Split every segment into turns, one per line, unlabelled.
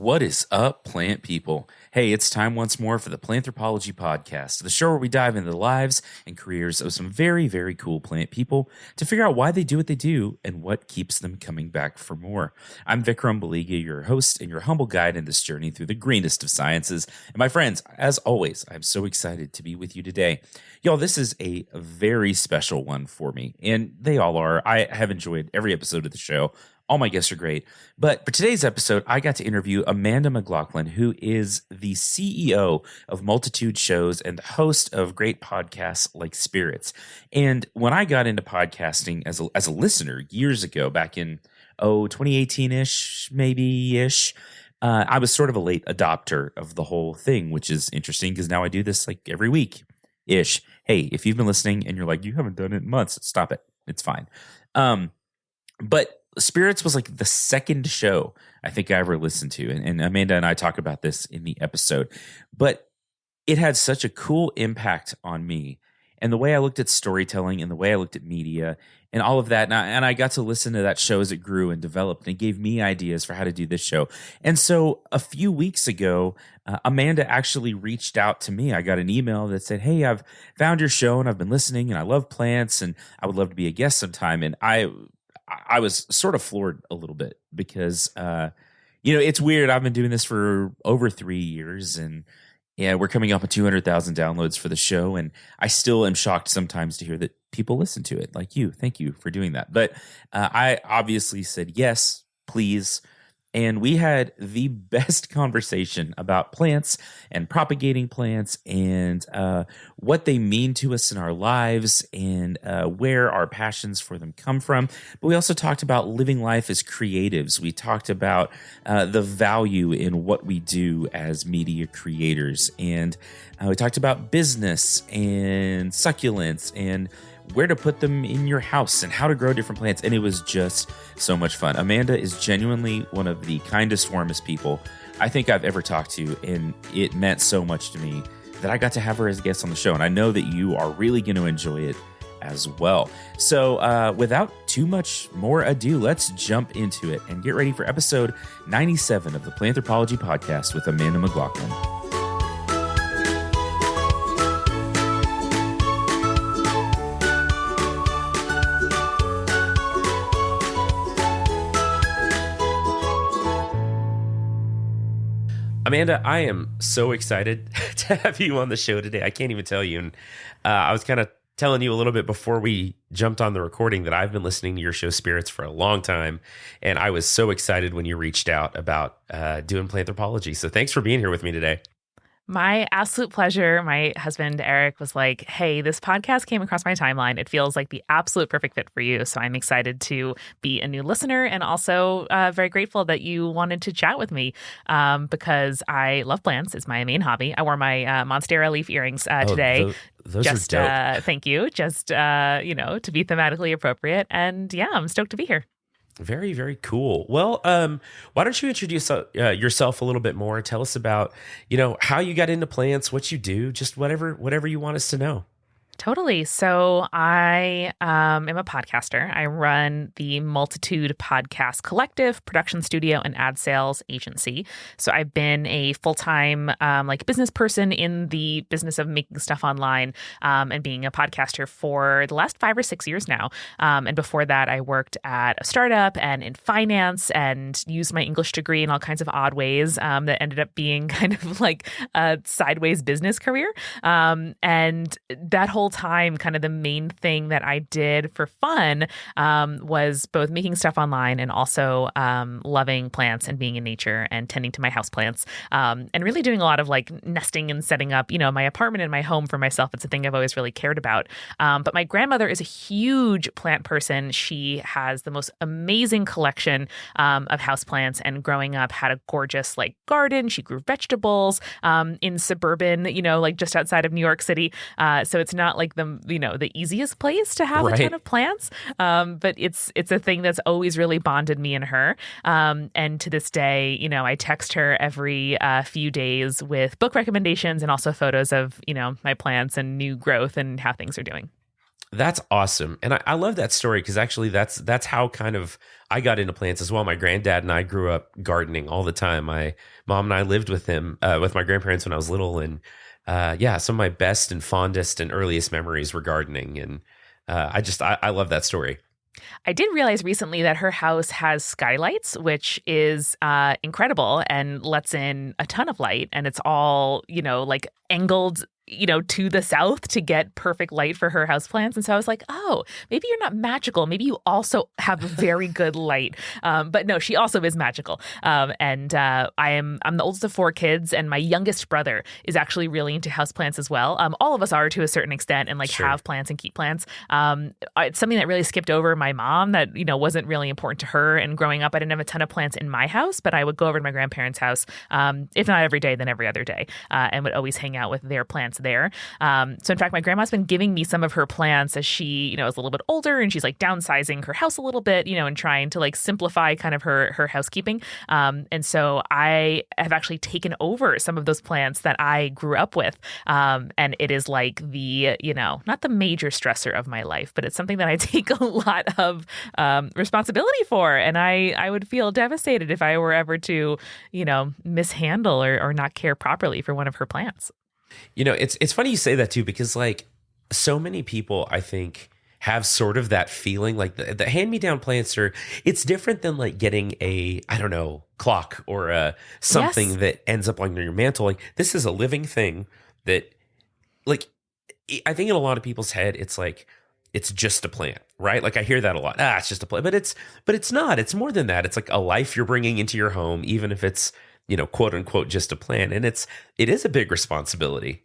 What is up, plant people? Hey, it's time once more for the Planthropology Podcast, the show where we dive into the lives and careers of some very, very cool plant people to figure out why they do what they do and what keeps them coming back for more. I'm Vikram Baliga, your host and your humble guide in this journey through the greenest of sciences. And my friends, as always, I'm so excited to be with you today. Y'all, this is a very special one for me, and they all are. I have enjoyed every episode of the show. All my guests are great. But for today's episode, I got to interview Amanda McLoughlin, who is the CEO of Multitude Shows and host of great podcasts like Spirits. And when I got into podcasting as a listener years ago, back in 2018-ish, maybe-ish, I was sort of a late adopter of the whole thing, which is interesting because now I do this like every week-ish. Hey, if you've been listening and you're like, you haven't done it in months, stop it. It's fine. But Spirits was like the second show I think I ever listened to. And Amanda and I talk about this in the episode. But it had such a cool impact on me. And the way I looked at storytelling and the way I looked at media and all of that. And I got to listen to that show as it grew and developed. And it gave me ideas for how to do this show. And so a few weeks ago, Amanda actually reached out to me. I got an email that said, hey, I've found your show and I've been listening and I love plants and I would love to be a guest sometime. And I was sort of floored a little bit because, it's weird. I've been doing this for over 3 years and yeah, we're coming up with 200,000 downloads for the show. And I still am shocked sometimes to hear that people listen to it like you. Thank you for doing that. But I obviously said, yes, please. And we had the best conversation about plants and propagating plants and what they mean to us in our lives and where our passions for them come from. But we also talked about living life as creatives. We talked about the value in what we do as media creators. And we talked about business and succulents and where to put them in your house and how to grow different plants. And it was just so much fun. Amanda is genuinely one of the kindest, warmest people I think I've ever talked to. And it meant so much to me that I got to have her as a guest on the show. And I know that you are really going to enjoy it as well. So without too much more ado, let's jump into it and get ready for episode 97 of the Planthropology Podcast with Amanda McLoughlin. Amanda, I am so excited to have you on the show today. I can't even tell you. And I was kind of telling you a little bit before we jumped on the recording that I've been listening to your show Spirits for a long time. And I was so excited when you reached out about doing Planthropology. So thanks for being here with me today.
My absolute pleasure. My husband, Eric, was like, hey, this podcast came across my timeline. It feels like the absolute perfect fit for you. So I'm excited to be a new listener and also very grateful that you wanted to chat with me because I love plants. It's my main hobby. I wore my Monstera leaf earrings today.
Those are dope.
Thank you. Just, to be thematically appropriate. And yeah, I'm stoked to be here.
Very, very cool. Well, why don't you introduce yourself a little bit more? Tell us about, how you got into plants, what you do, just whatever you want us to know.
Totally. So I am a podcaster. I run the Multitude Podcast Collective, production studio, and ad sales agency. So I've been a full-time business person in the business of making stuff online and being a podcaster for the last 5 or 6 years now. And before that, I worked at a startup and in finance and used my English degree in all kinds of odd ways that ended up being kind of like a sideways business career. And that whole time, kind of the main thing that I did for fun was both making stuff online and also loving plants and being in nature and tending to my house plants and really doing a lot of like nesting and setting up, my apartment and my home for myself. It's a thing I've always really cared about. But my grandmother is a huge plant person. She has the most amazing collection of houseplants and growing up had a gorgeous like garden. She grew vegetables in suburban, just outside of New York City. So it's not like the easiest place to have a ton of plants. But it's a thing that's always really bonded me and her. And to this day, I text her every few days with book recommendations and also photos of, my plants and new growth and how things are doing.
That's awesome. And I love that story because actually that's how kind of I got into plants as well. My granddad and I grew up gardening all the time. My mom and I lived with him, with my grandparents when I was little. And yeah, some of my best and fondest and earliest memories were gardening. And I love that story.
I did realize recently that her house has skylights, which is incredible and lets in a ton of light. And it's all, like angled, to the south to get perfect light for her houseplants. And so I was like, oh, maybe you're not magical. Maybe you also have very good light. But no, she also is magical. I'm the oldest of 4 kids, and my youngest brother is actually really into houseplants as well. All of us are to a certain extent, and
Sure.
have plants and keep plants. It's something that really skipped over my mom that, wasn't really important to her. And growing up, I didn't have a ton of plants in my house, but I would go over to my grandparents' house, if not every day, then every other day, and would always hang out with their plants there. So in fact, my grandma's been giving me some of her plants as she, is a little bit older, and she's like downsizing her house a little bit, and trying to like simplify kind of her housekeeping. And so I have actually taken over some of those plants that I grew up with. And it is like the, not the major stressor of my life, but it's something that I take a lot of responsibility for. And I would feel devastated if I were ever to, mishandle or not care properly for one of her plants.
It's funny you say that too, because like so many people, I think, have sort of that feeling like the hand-me-down plants it's different than like getting a, I don't know, clock or something
Yes.
that ends up on your mantle. Like this is a living thing that like, I think in a lot of people's head, it's like, it's just a plant, right? Like I hear that a lot. It's just a plant, but it's not, it's more than that. It's like a life you're bringing into your home, even if it's, quote unquote, just a plant. And it is a big responsibility.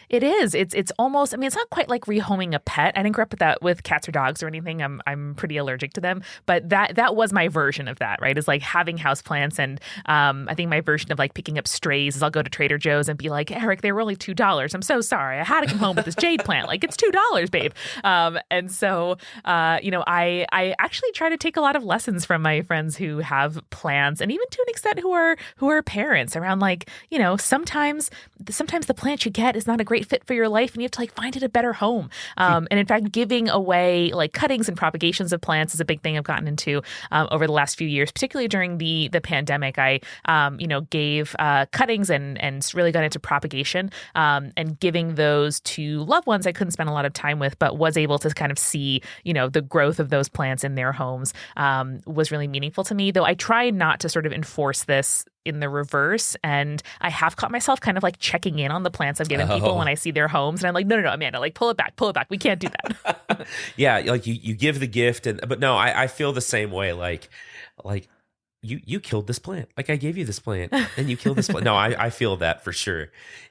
It is. It's almost, it's not quite like rehoming a pet. I didn't grow up with that with cats or dogs or anything. I'm pretty allergic to them. But that was my version of that, right? Is like having houseplants. And I think my version of like picking up strays is I'll go to Trader Joe's and be like, Eric, they were only $2. I'm so sorry. I had to come home with this jade plant. Like it's $2, babe. And so, I actually try to take a lot of lessons from my friends who have plants, and even to an extent who are parents, around like, sometimes the plant you get is not a great fit for your life, and you have to like find it a better home. And in fact, giving away like cuttings and propagations of plants is a big thing I've gotten into over the last few years, particularly during the pandemic. I gave cuttings and really got into propagation, and giving those to loved ones I couldn't spend a lot of time with, but was able to kind of see the growth of those plants in their homes, was really meaningful to me. Though I try not to sort of enforce this in the reverse. And I have caught myself kind of like checking in on the plants I've given people when I see their homes. And I'm like, no, Amanda, like pull it back. We can't do that.
Yeah. Like you give the gift but no, I feel the same way. Like you killed this plant. Like I gave you this plant and you killed this plant. No, I feel that for sure.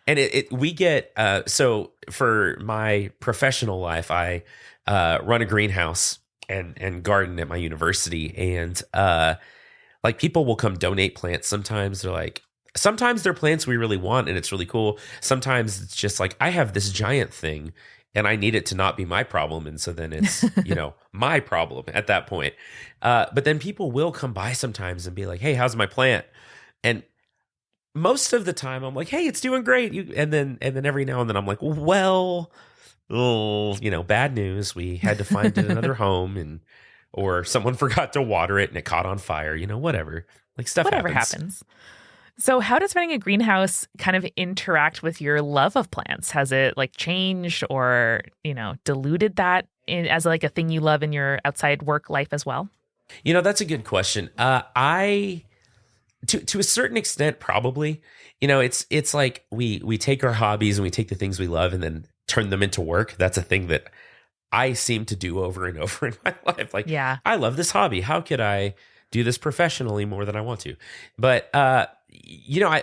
And we get, so for my professional life, I run a greenhouse and garden at my university. And, like people will come donate plants. Sometimes they're plants we really want and it's really cool. Sometimes it's just like, I have this giant thing and I need it to not be my problem. And so then it's, my problem at that point. But then people will come by sometimes and be like, hey, how's my plant? And most of the time I'm like, hey, it's doing great. And then every now and then I'm like, well, bad news. We had to find another home or someone forgot to water it and it caught on fire, whatever. Like stuff
happens. So how does running a greenhouse kind of interact with your love of plants? Has it like changed or, diluted that as like a thing you love in your outside work life as well?
That's a good question. To a certain extent, probably, it's like we take our hobbies and we take the things we love and then turn them into work. That's a thing that I seem to do over and over in my life. Like,
yeah,
I love this hobby. How could I do this professionally more than I want to? But,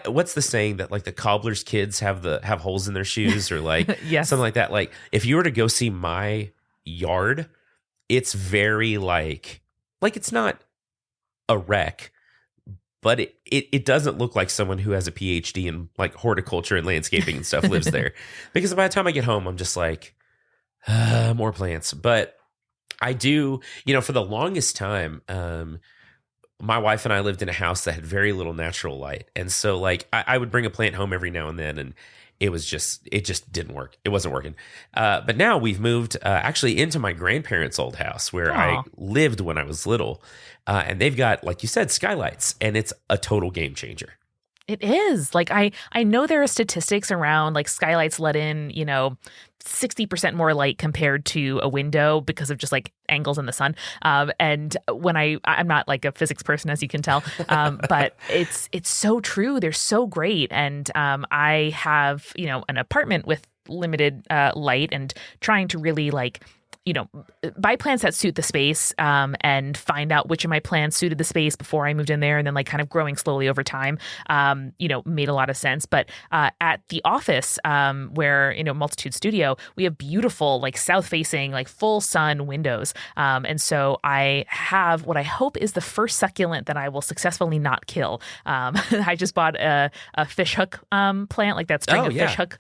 what's the saying that like the cobbler's kids have holes in their shoes or like
yes.
something like that? Like if you were to go see my yard, it's very like it's not a wreck, but it doesn't look like someone who has a PhD in like horticulture and landscaping and stuff lives there. Because by the time I get home, I'm just like, more plants. But I do, for the longest time, my wife and I lived in a house that had very little natural light. And so like I would bring a plant home every now and then. it just didn't work. It wasn't working. But now we've moved actually into my grandparents' old house where I lived when I was little. And they've got, like you said, skylights, and it's a total game changer.
It is. Like I know there are statistics around like skylights let in, 60% more light compared to a window because of just like angles in the sun. And when I'm not like a physics person, as you can tell, but it's so true. They're so great. And I have, an apartment with limited light and trying to really like buy plants that suit the space and find out which of my plants suited the space before I moved in there, and then like kind of growing slowly over time, made a lot of sense. But at the office where, Multitude Studio, we have beautiful like south facing, like full sun windows. And so I have what I hope is the first succulent that I will successfully not kill. I just bought a fish hook plant, like that string of fish hook.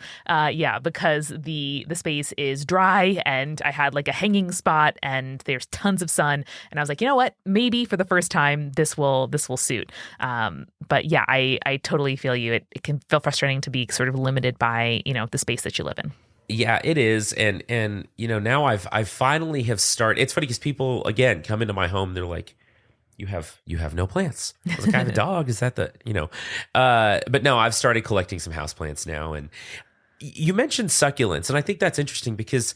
Because the space is dry and I had like a hanging spot and there's tons of sun, and I was like, you know what, maybe for the first time this will suit. But yeah, I totally feel you. It can feel frustrating to be sort of limited by the space that you live in.
Yeah, it is. And now I've finally have started. It's funny because people again come into my home, they're like, you have no plants. I was like, I have a dog. Is that but no, I've started collecting some houseplants now. And you mentioned succulents, and I think that's interesting because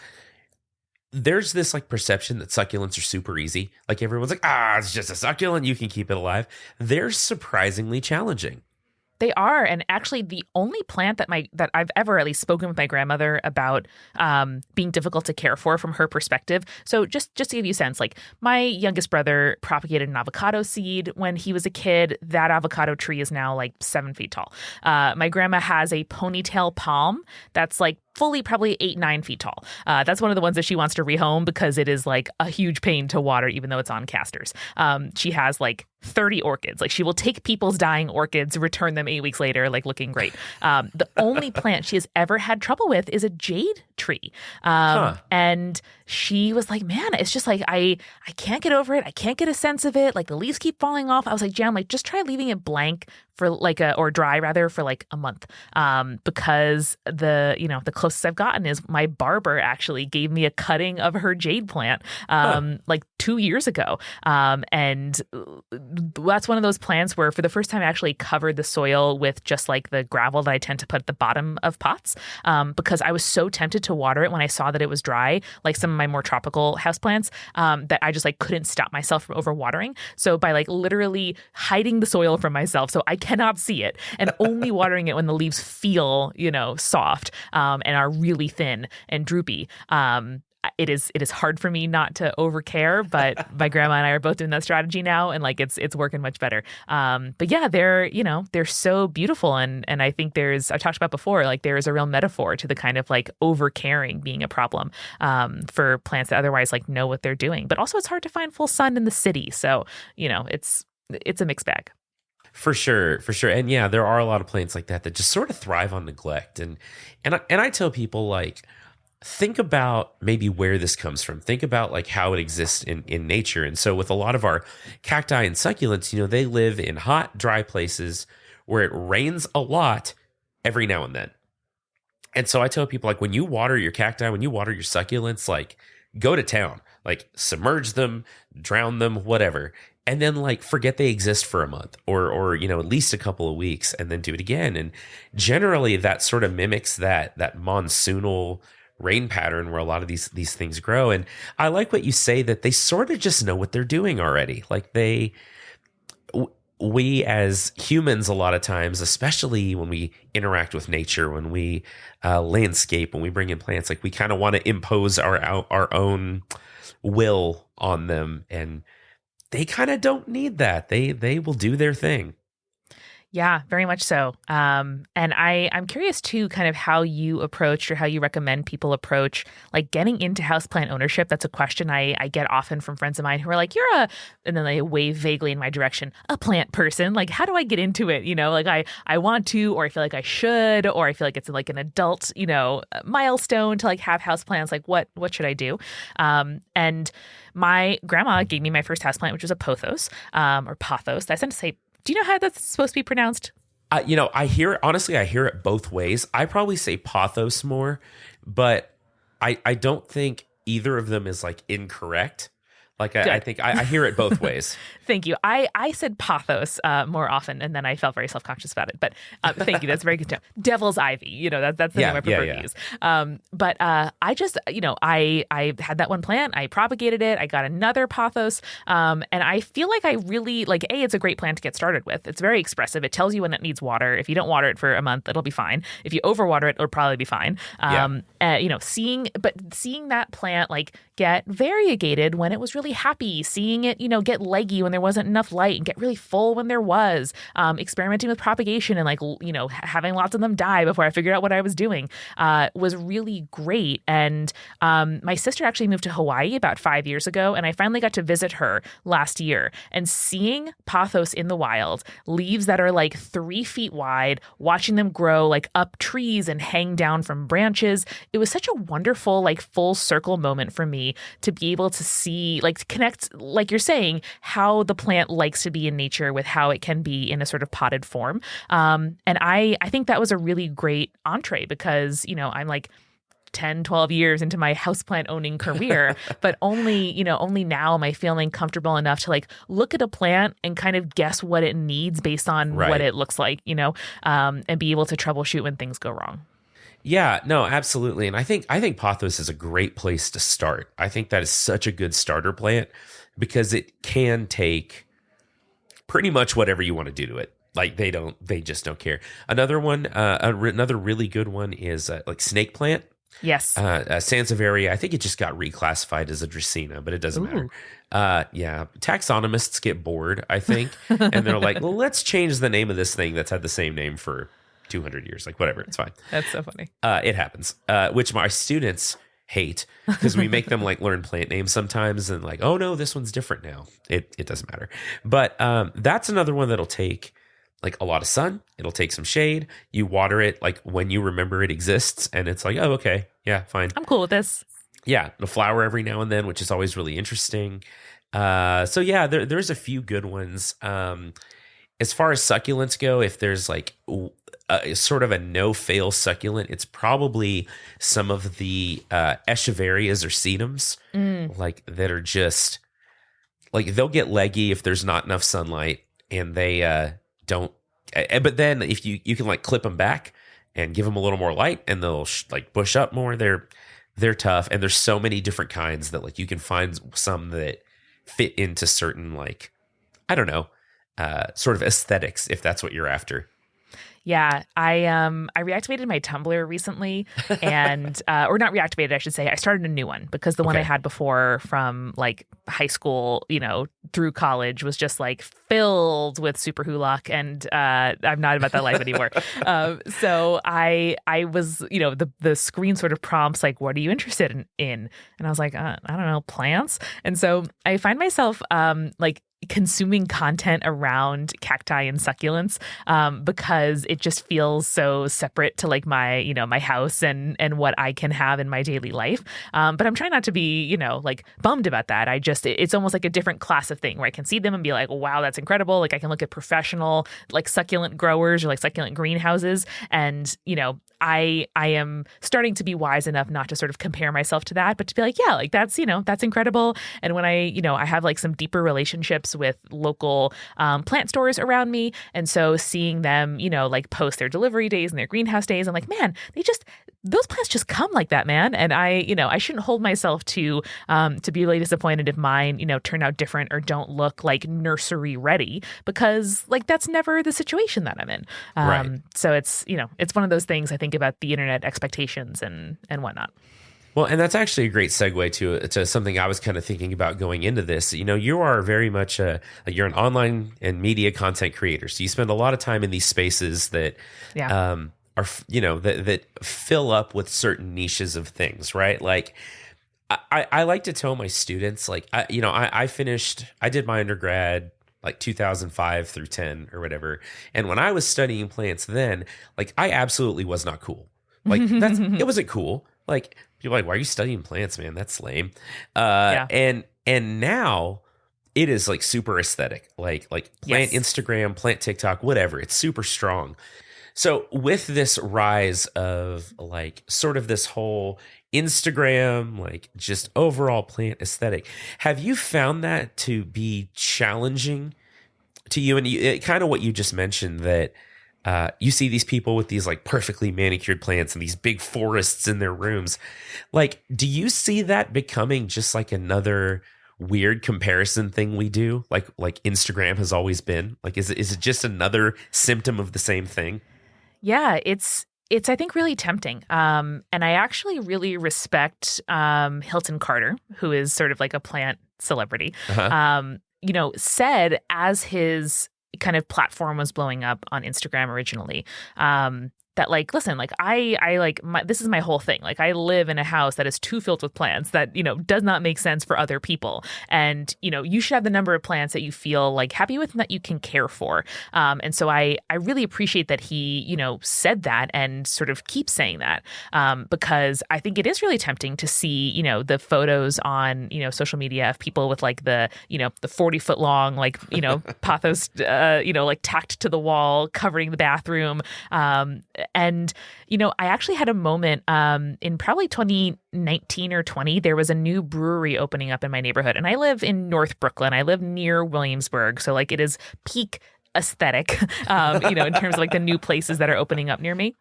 there's this like perception that succulents are super easy. Like everyone's like, it's just a succulent, you can keep it alive. They're surprisingly challenging.
They are. And actually the only plant that I've ever at least spoken with my grandmother about being difficult to care for from her perspective. So just to give you a sense, like my youngest brother propagated an avocado seed when he was a kid. That avocado tree is now like 7 feet tall. My grandma has a ponytail palm that's like fully probably 8-9 feet tall. That's one of the ones that she wants to rehome because it is like a huge pain to water, even though it's on casters. She has like 30 orchids. Like she will take people's dying orchids, return them 8 weeks later, like looking great. The only plant she has ever had trouble with is a jade tree. And she was like, man, it's just like, I can't get over it. I can't get a sense of it. Like the leaves keep falling off. I was like, Jan, like just try leaving it blank for like or dry rather for like a month. Because the closest I've gotten is my barber actually gave me a cutting of her jade plant like 2 years ago. And that's one of those plants where for the first time I actually covered the soil with just like the gravel that I tend to put at the bottom of pots because I was so tempted to water it when I saw that it was dry, like some of my more tropical houseplants, that I just like couldn't stop myself from overwatering. So by like literally hiding the soil from myself so I cannot see it and only watering it when the leaves feel, soft and are really thin and droopy. It is hard for me not to overcare, but my grandma and I are both doing that strategy now, and like it's working much better. But yeah, they're so beautiful, and I think I've talked about before, like there is a real metaphor to the kind of like overcaring being a problem for plants that otherwise like know what they're doing. But also, it's hard to find full sun in the city, so it's a mixed bag.
For sure. And yeah, there are a lot of plants like that just sort of thrive on neglect. And I tell people like, think about maybe where this comes from. Think about like how it exists in nature. And so with a lot of our cacti and succulents, they live in hot, dry places where it rains a lot every now and then. And so I tell people like when you water your cacti, when you water your succulents, like go to town, like submerge them, drown them, whatever. And then like forget they exist for a month or at least a couple of weeks and then do it again. And generally that sort of mimics that monsoonal rain pattern where a lot of these things grow. And I like what you say that they sort of just know what they're doing already. Like we as humans, a lot of times, especially when we interact with nature, when we landscape, when we bring in plants, like we kind of want to impose our own will on them. And they kind of don't need that. They will do their thing.
Yeah, very much so. And I'm curious too, kind of how you approach or how you recommend people approach like getting into houseplant ownership. That's a question I get often from friends of mine who are like, and then they wave vaguely in my direction, a plant person. Like, how do I get into it? Like I want to, or I feel like I should, or I feel like it's like an adult, milestone to like have houseplants. Like what should I do? And my grandma gave me my first houseplant, which was a pothos, or pothos. I tend to say, do you know how that's supposed to be pronounced?
I hear it both ways. I probably say pothos more, but I don't think either of them is like incorrect. Like I think I hear it both ways.
Thank you. I said pathos more often, and then I felt very self-conscious about it. But thank you. That's very good. Devil's ivy. That's the name I prefer to use. But I just, I had that one plant. I propagated it. I got another pothos. And I feel like I really, it's a great plant to get started with. It's very expressive. It tells you when it needs water. If you don't water it for a month, it'll be fine. If you overwater it, it'll probably be fine. Seeing that plant get variegated when it was really happy, seeing it, get leggy when there wasn't enough light and get really full when there was, experimenting with propagation and having lots of them die before I figured out what I was doing, was really great. And my sister actually moved to Hawaii about 5 years ago, and I finally got to visit her last year, and seeing pothos in the wild, leaves that are 3 feet wide, watching them grow up trees and hang down from branches. It was such a wonderful full circle moment for me to be able to see, to connect, like you're saying, how the plant likes to be in nature with how it can be in a sort of potted form. And I think that was a really great entree because, I'm 10, 12 years into my houseplant owning career, but only now am I feeling comfortable enough to look at a plant and kind of guess what it needs based on what it looks like, and be able to troubleshoot when things go wrong.
Yeah, no, absolutely. And I think pothos is a great place to start. I think that is such a good starter plant because it can take pretty much whatever you want to do to it. They just don't care. Another one, another really good one is snake plant.
Yes.
Sansevieria. I think it just got reclassified as a Dracaena, but it doesn't matter. Taxonomists get bored, I think. And they're like, well, let's change the name of this thing that's had the same name for 200 years, whatever, it's fine.
That's so funny.
It happens, which my students hate because we make them learn plant names sometimes and oh no, this one's different now. It doesn't matter. But that's another one that'll take a lot of sun. It'll take some shade. You water it when you remember it exists, and it's oh, okay, yeah, fine.
I'm cool with this.
Yeah, it'll flower every now and then, which is always really interesting. So yeah, there's a few good ones. As far as succulents go, if there's sort of a no-fail succulent, it's probably some of the echeverias or sedums, that are just they'll get leggy if there's not enough sunlight, and they don't. But then if you can clip them back and give them a little more light, and they'll bush up more. They're tough, and there's so many different kinds that you can find some that fit into certain I don't know. Sort of aesthetics, if that's what you're after.
Yeah, I reactivated my Tumblr recently, and or not reactivated, I should say. I started a new one because the one I had before from high school, through college was just filled with super hulak, and I'm not about that life anymore. So I was, the screen sort of prompts what are you interested in? And I was I don't know, plants. And so I find myself consuming content around cacti and succulents because it just feels so separate to my my house and what I can have in my daily life, but I'm trying not to be bummed about that. It's almost a different class of thing where I can see them and be wow, that's incredible. I can look at professional succulent growers or succulent greenhouses, and I am starting to be wise enough not to sort of compare myself to that, but to be that's that's incredible. And when I have some deeper relationships with local plant stores around me, and so seeing them post their delivery days and their greenhouse days, I'm man, those plants just come like that, man. And I shouldn't hold myself to be really disappointed if mine turn out different or don't look nursery ready, because that's never the situation that I'm in.
Right.
So it's it's one of those things I think about the internet expectations and whatnot.
Well, and that's actually a great segue to something I was kind of thinking about going into this. You are very much you're an online and media content creator, so you spend a lot of time in these spaces that are that fill up with certain niches of things, right? I like to tell my students I did my undergrad 2005 through 10 or whatever, and when I was studying plants then, I absolutely was not cool. It wasn't cool. People are why are you studying plants, man? That's lame. And now it is like super aesthetic, like plant
Yes.
Instagram, plant TikTok, whatever. It's super strong. So with this rise of like sort of this whole Instagram, like just overall plant aesthetic, have you found that to be challenging to you? And kind of what you just mentioned, that you see these people with these like perfectly manicured plants and these big forests in their rooms. Like, do you see that becoming just like another weird comparison thing we do? Like Instagram has always been like, is it just another symptom of the same thing?
Yeah, it's I think really tempting. And I actually really respect Hilton Carter, who is sort of like a plant celebrity.
Uh-huh.
Said as his kind of platform was blowing up on Instagram originally, that like, listen, like I like this is my whole thing. Like I live in a house that is too filled with plants that, does not make sense for other people. And, you should have the number of plants that you feel like happy with and that you can care for. And so I really appreciate that he, said that and sort of keeps saying that, because I think it is really tempting to see, the photos on, social media of people with like the 40-foot long, like, pathos, like tacked to the wall, covering the bathroom. And, I actually had a moment in probably 2019 or 20, there was a new brewery opening up in my neighborhood. And I live in North Brooklyn. I live near Williamsburg. So like it is peak aesthetic, in terms of like the new places that are opening up near me.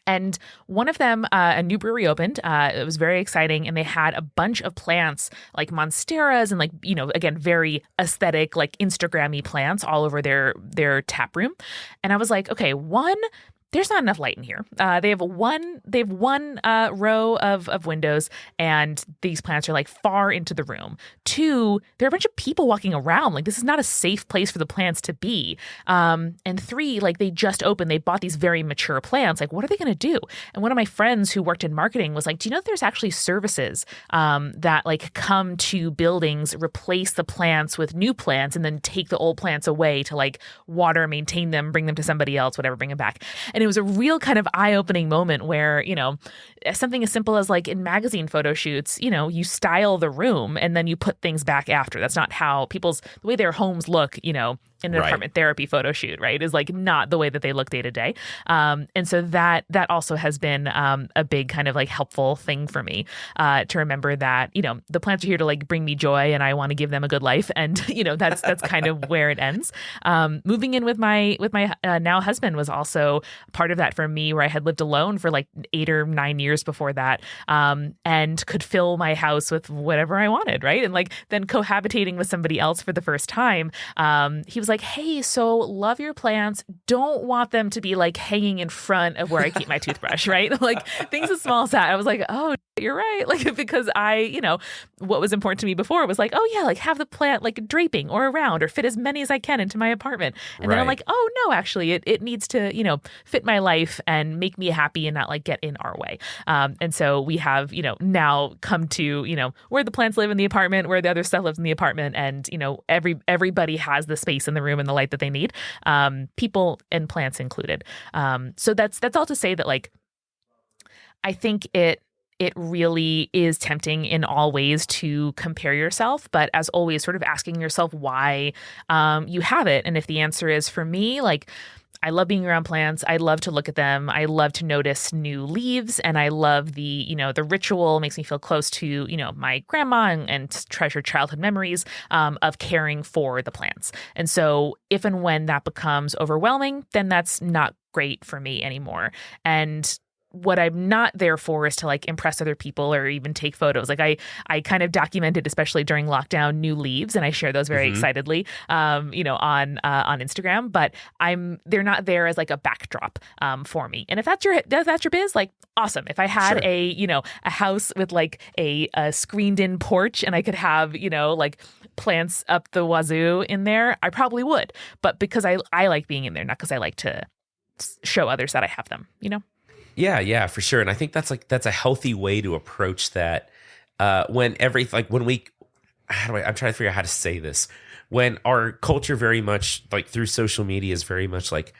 And one of them, a new brewery opened. It was very exciting. And they had a bunch of plants like monsteras and like, again, very aesthetic, like Instagram-y plants all over their tap room. And I was like, okay, there's not enough light in here. They have one row of windows, and these plants are like far into the room. 2, there are a bunch of people walking around. Like this is not a safe place for the plants to be. And 3, like they just opened. They bought these very mature plants. Like what are they going to do? And one of my friends who worked in marketing was like, do you know that there's actually services that like come to buildings, replace the plants with new plants, and then take the old plants away to like water, maintain them, bring them to somebody else, whatever, bring them back. And it was a real kind of eye-opening moment where, something as simple as like in magazine photo shoots, you style the room and then you put things back after. That's not how the way their homes look, in an apartment therapy photo shoot, right, is like not the way that they look day to day. And so that also has been a big kind of like helpful thing for me to remember that, the plants are here to like bring me joy and I want to give them a good life. And, that's kind of where it ends. Moving in with my now husband was also part of that for me, where I had lived alone for like 8 or 9 years before that, and could fill my house with whatever I wanted, right? And like then cohabitating with somebody else for the first time, he was like, hey, so love your plants. Don't want them to be like hanging in front of where I keep my toothbrush, right? Like things as small as that. I was like, oh, you're right. Like, because what was important to me before was like, oh yeah, like have the plant like draping or around or fit as many as I can into my apartment. And then I'm like, oh no, actually it needs to, fit my life and make me happy and not like get in our way. And so we have, now come to, where the plants live in the apartment, where the other stuff lives in the apartment. And, everybody has the space in the room and the light that they need, people and plants included. So that's all to say that like, I think it really is tempting in all ways to compare yourself, but as always, sort of asking yourself why you have it. And if the answer is, for me, like, I love being around plants. I love to look at them. I love to notice new leaves, and I love the ritual makes me feel close to, my grandma and treasure childhood memories of caring for the plants. And so if and when that becomes overwhelming, then that's not great for me anymore. And what I'm not there for is to like impress other people or even take photos. Like I kind of documented, especially during lockdown, new leaves, and I share those very excitedly, on Instagram. But they're not there as like a backdrop for me. And if that's your biz, like awesome. If I had a house with like a screened in porch and I could have like plants up the wazoo in there, I probably would. But because I like being in there, not because I like to show others that I have them.
Yeah, for sure. And I think that's a healthy way to approach that. I'm trying to figure out how to say this. When our culture very much like through social media is very much like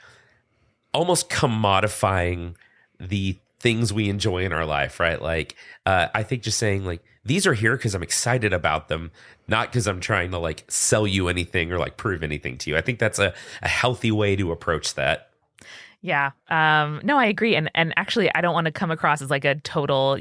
almost commodifying the things we enjoy in our life, right? Like, I think just saying like, these are here because I'm excited about them, not because I'm trying to like sell you anything or like prove anything to you. I think that's a healthy way to approach that.
Yeah. No, I agree. And actually, I don't want to come across as like a total,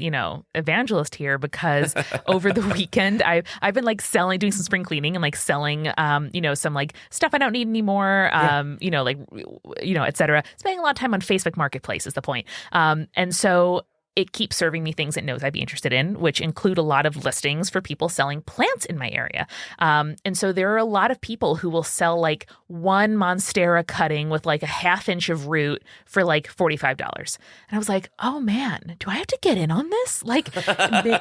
evangelist here, because over the weekend, I've been like doing some spring cleaning and like selling, some like stuff I don't need anymore, et cetera. Spending a lot of time on Facebook Marketplace is the point. And so it keeps serving me things it knows I'd be interested in, which include a lot of listings for people selling plants in my area. And so there are a lot of people who will sell like one Monstera cutting with like a 1/2 inch of root for like $45. And I was like, oh man, do I have to get in on this? Like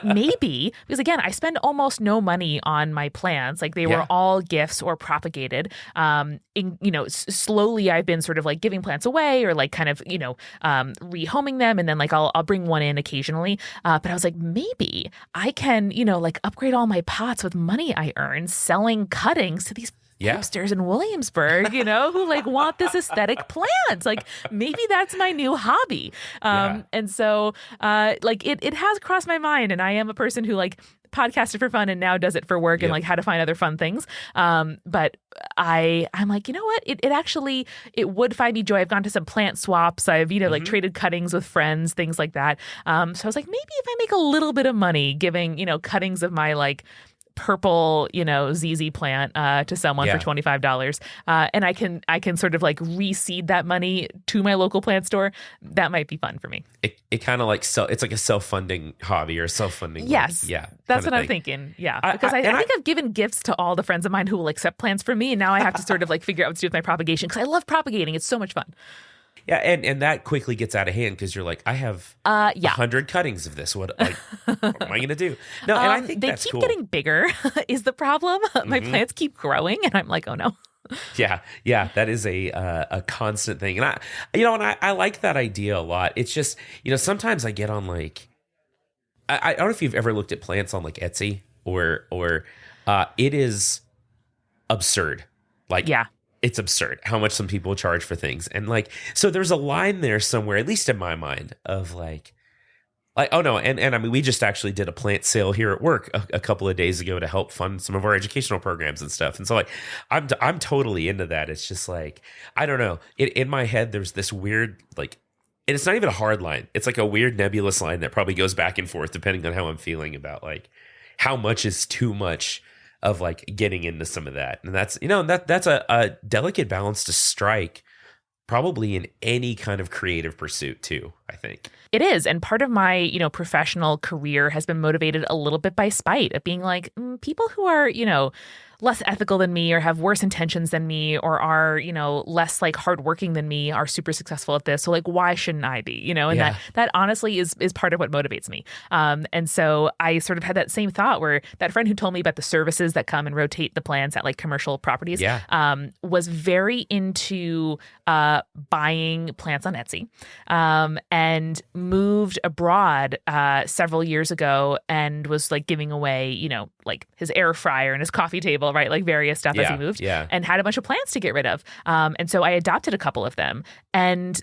maybe, because again, I spend almost no money on my plants. Like they were all gifts or propagated. Slowly I've been sort of like giving plants away or like kind of, rehoming them. And then like I'll bring one in occasionally. But I was like, maybe I can, upgrade all my pots with money I earn selling cuttings to these hipsters in Williamsburg, who like want this aesthetic plant. Like maybe that's my new hobby. And so it has crossed my mind, and I am a person who like podcasted for fun and now does it for work and like how to find other fun things. But I'm like, you know what? It would find me joy. I've gone to some plant swaps. I've, like traded cuttings with friends, things like that. So I was like, maybe if I make a little bit of money giving, cuttings of my like purple, ZZ plant to someone for $25, and I can sort of like reseed that money to my local plant store, that might be fun for me.
It kind of like it's like a self-funding hobby or self-funding.
Yes, that's what I'm thinking. Yeah, because I think I've given gifts to all the friends of mine who will accept plants from me, and now I have to sort of like figure out what to do with my propagation, because I love propagating. It's so much fun.
Yeah, and that quickly gets out of hand because you're like, I have 100 cuttings of this. What am I going to do? No, and I think that's cool.
They keep getting bigger is the problem. My plants keep growing, and I'm like, oh no.
Yeah, that is a constant thing, and I like that idea a lot. It's just sometimes I get on like I don't know if you've ever looked at plants on like Etsy or it is absurd. Like it's absurd how much some people charge for things. And like, so there's a line there somewhere, at least in my mind, of like, oh no. And I mean, we just actually did a plant sale here at work a couple of days ago to help fund some of our educational programs and stuff. And so like, I'm totally into that. It's just like, I don't know. In my head, there's this weird, like, and it's not even a hard line. It's like a weird nebulous line that probably goes back and forth depending on how I'm feeling about like how much is too much of like getting into some of that. And that's, that's a delicate balance to strike probably in any kind of creative pursuit too, I think.
It is. And part of my, professional career has been motivated a little bit by spite of being like, people who are, less ethical than me or have worse intentions than me or are, less like hardworking than me are super successful at this. So like, why shouldn't I be, and that honestly is part of what motivates me. And so I sort of had that same thought where that friend who told me about the services that come and rotate the plants at like commercial properties was very into buying plants on Etsy and moved abroad several years ago and was like giving away, like his air fryer and his coffee table, right? Like various stuff as he moved and had a bunch of plants to get rid of. And so I adopted a couple of them, and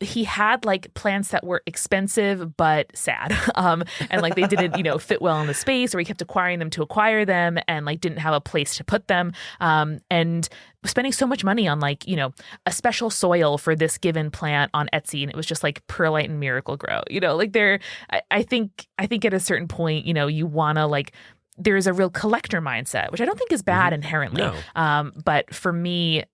he had like plants that were expensive but sad, and like they didn't fit well in the space, or he kept acquiring them to acquire them and like didn't have a place to put them, and spending so much money on like a special soil for this given plant on Etsy, and it was just like Perlite and Miracle Grow, like I think at a certain point you want to like, there's a real collector mindset, which I don't think is bad inherently. No. But for me,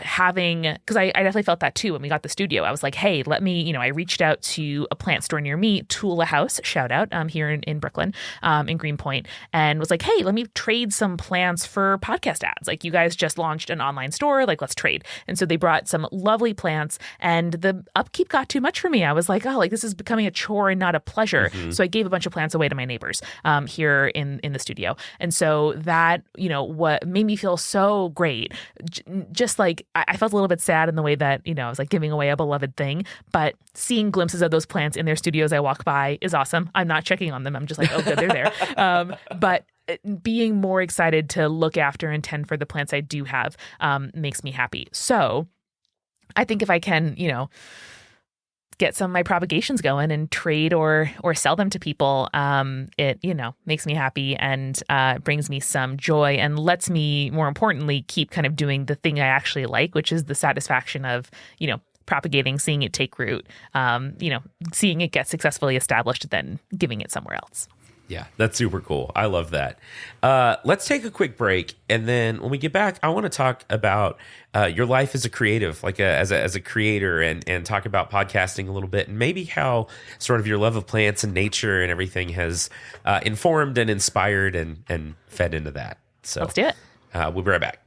having, because I definitely felt that too when we got the studio. I was like, hey, let me, I reached out to a plant store near me, Tula House, shout out, here in Brooklyn, in Greenpoint, and was like, hey, let me trade some plants for podcast ads. Like, you guys just launched an online store, like, let's trade. And so they brought some lovely plants, and the upkeep got too much for me. I was like, oh, like this is becoming a chore and not a pleasure. So I gave a bunch of plants away to my neighbors here in the studio. And so that, what made me feel so great, just like I felt a little bit sad in the way that, I was like giving away a beloved thing, but seeing glimpses of those plants in their studios I walk by is awesome. I'm not checking on them. I'm just like, oh, good, they're there. But being more excited to look after and tend for the plants I do have makes me happy. So I think if I can, get some of my propagations going and trade or sell them to people. It, makes me happy and brings me some joy and lets me, more importantly, keep kind of doing the thing I actually like, which is the satisfaction of, propagating, seeing it take root, seeing it get successfully established, then giving it somewhere else.
Yeah, that's super cool. I love that. Let's take a quick break, and then when we get back, I want to talk about your life as a creative, like as a creator, and talk about podcasting a little bit, and maybe how sort of your love of plants and nature and everything has informed and inspired and fed into that. So
let's do it.
We'll be right back.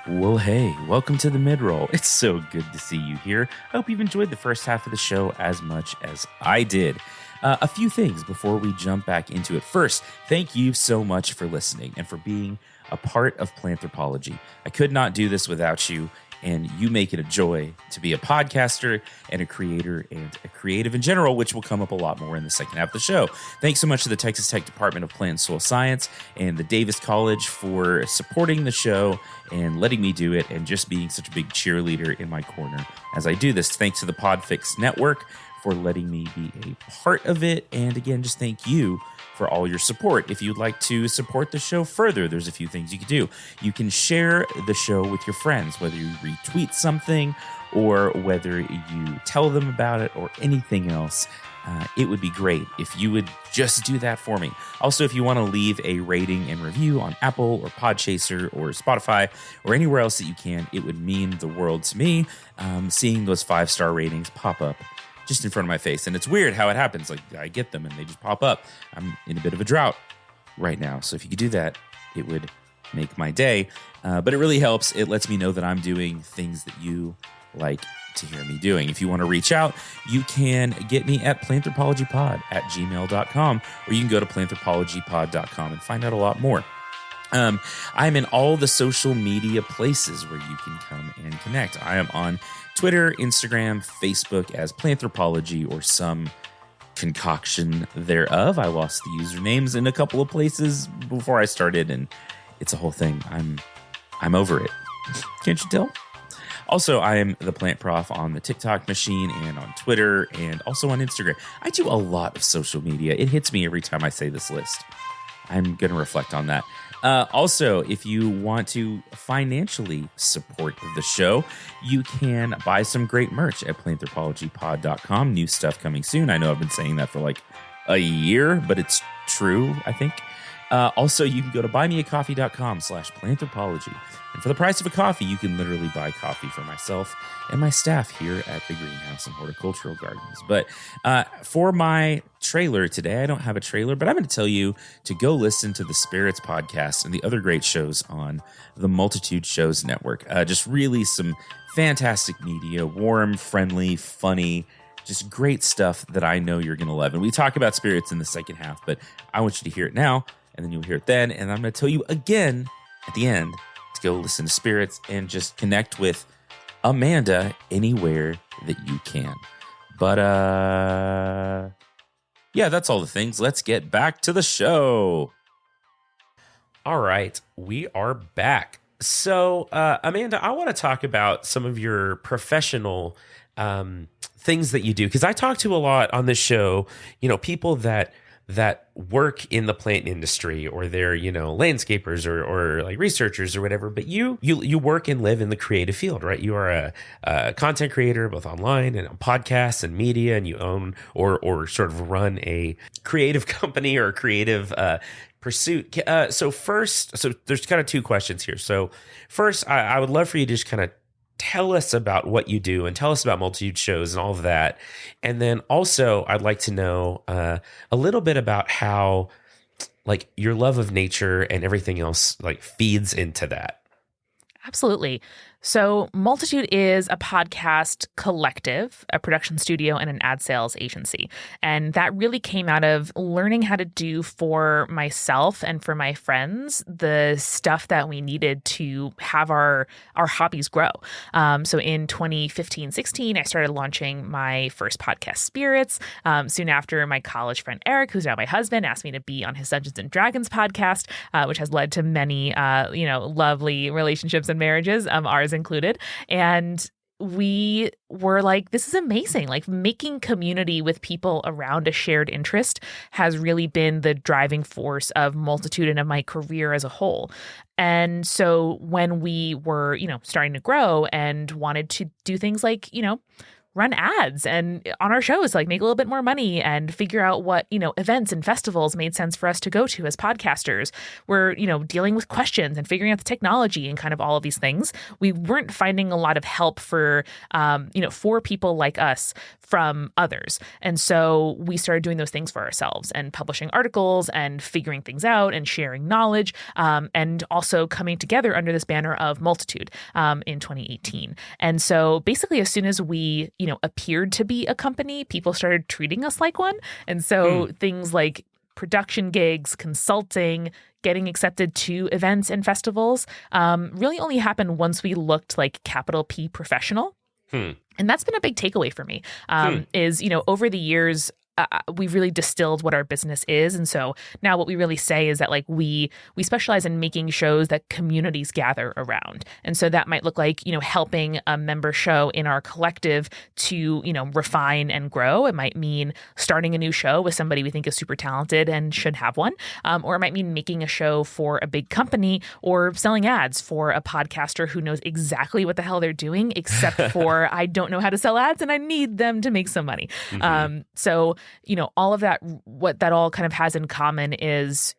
Well, hey, welcome to the mid-roll. It's so good to see you here. I hope you've enjoyed the first half of the show as much as I did. A few things before we jump back into it. First, thank you so much for listening and for being a part of Planthropology. I could not do this without you, and you make it a joy to be a podcaster and a creator and a creative in general, which will come up a lot more in the second half of the show. Thanks so much to the Texas Tech Department of Plant and Soil Science and the Davis College for supporting the show and letting me do it and just being such a big cheerleader in my corner as I do this. Thanks to the Podfix Network for letting me be a part of it. And again, just thank you for all your support. If you'd like to support the show further, there's a few things you can do. You can share the show with your friends, whether you retweet something or whether you tell them about it or anything else. It would be great if you would just do that for me. Also, if you want to leave a rating and review on Apple or Podchaser or Spotify or anywhere else that you can, it would mean the world to me, seeing those 5-star ratings pop up just in front of my face. And it's weird how it happens. Like, I get them and they just pop up. I'm in a bit of a drought right now. So if you could do that, it would make my day. But it really helps. It lets me know that I'm doing things that you like to hear me doing. If you want to reach out, you can get me at planthropologypod@gmail.com, or you can go to planthropologypod.com and find out a lot more. I'm in all the social media places where you can come and connect. I am on Twitter, Instagram, Facebook as Planthropology or some concoction thereof. I lost the usernames in a couple of places before I started, and it's a whole thing. I'm over it. Can't you tell? Also, I am the Plant Prof on the TikTok machine and on Twitter and also on Instagram. I do a lot of social media. It hits me every time I say this list. I'm going to reflect on that. Also, if you want to financially support the show, you can buy some great merch at planthropologypod.com. New stuff coming soon. I know I've been saying that for like a year, but it's true, I think. Also, you can go to buymeacoffee.com/planthropology. And for the price of a coffee, you can literally buy coffee for myself and my staff here at the Greenhouse and Horticultural Gardens. But for my trailer today, I don't have a trailer, but I'm going to tell you to go listen to the Spirits podcast and the other great shows on the Multitude Shows Network. Just really some fantastic media, warm, friendly, funny, just great stuff that I know you're going to love. And we talk about spirits in the second half, but I want you to hear it now, and then you'll hear it then. And I'm going to tell you again at the end to go listen to Spirits and just connect with Amanda anywhere that you can. But, yeah, that's all the things. Let's get back to the show.
All right, we are back. So, Amanda, I want to talk about some of your professional things that you do, because I talk to a lot on this show, people that work in the plant industry, or they're, landscapers or like researchers or whatever, but you work and live in the creative field, right? You are a content creator, both online and on podcasts and media, and you own or sort of run a creative company or a creative pursuit. So there's kind of two questions here. So first, I would love for you to just kind of tell us about what you do and tell us about Multitude Shows and all of that. And then also I'd like to know a little bit about how like your love of nature and everything else like feeds into that.
Absolutely. So Multitude is a podcast collective, a production studio, and an ad sales agency. And that really came out of learning how to do for myself and for my friends the stuff that we needed to have our hobbies grow. So in 2015-16, I started launching my first podcast, Spirits. Soon after, my college friend Eric, who's now my husband, asked me to be on his Dungeons and Dragons podcast, which has led to many, lovely relationships and marriages, ours included. And we were like, this is amazing. Like making community with people around a shared interest has really been the driving force of Multitude and of my career as a whole. And so when we were, starting to grow and wanted to do things like, run ads and on our shows, like make a little bit more money and figure out what, events and festivals made sense for us to go to as podcasters. We're, dealing with questions and figuring out the technology and kind of all of these things. We weren't finding a lot of help for people like us from others. And so we started doing those things for ourselves and publishing articles and figuring things out and sharing knowledge, and also coming together under this banner of Multitude in 2018. And so basically, as soon as we, appeared to be a company, people started treating us like one. And so things like production gigs, consulting, getting accepted to events and festivals really only happened once we looked like capital P professional. And that's been a big takeaway for me, is, over the years, we've really distilled what our business is. And so now what we really say is that like we specialize in making shows that communities gather around. And so that might look like, helping a member show in our collective to, refine and grow. It might mean starting a new show with somebody we think is super talented and should have one. Or it might mean making a show for a big company or selling ads for a podcaster who knows exactly what the hell they're doing, except for I don't know how to sell ads and I need them to make some money. So all of that, what that all kind of has in common is,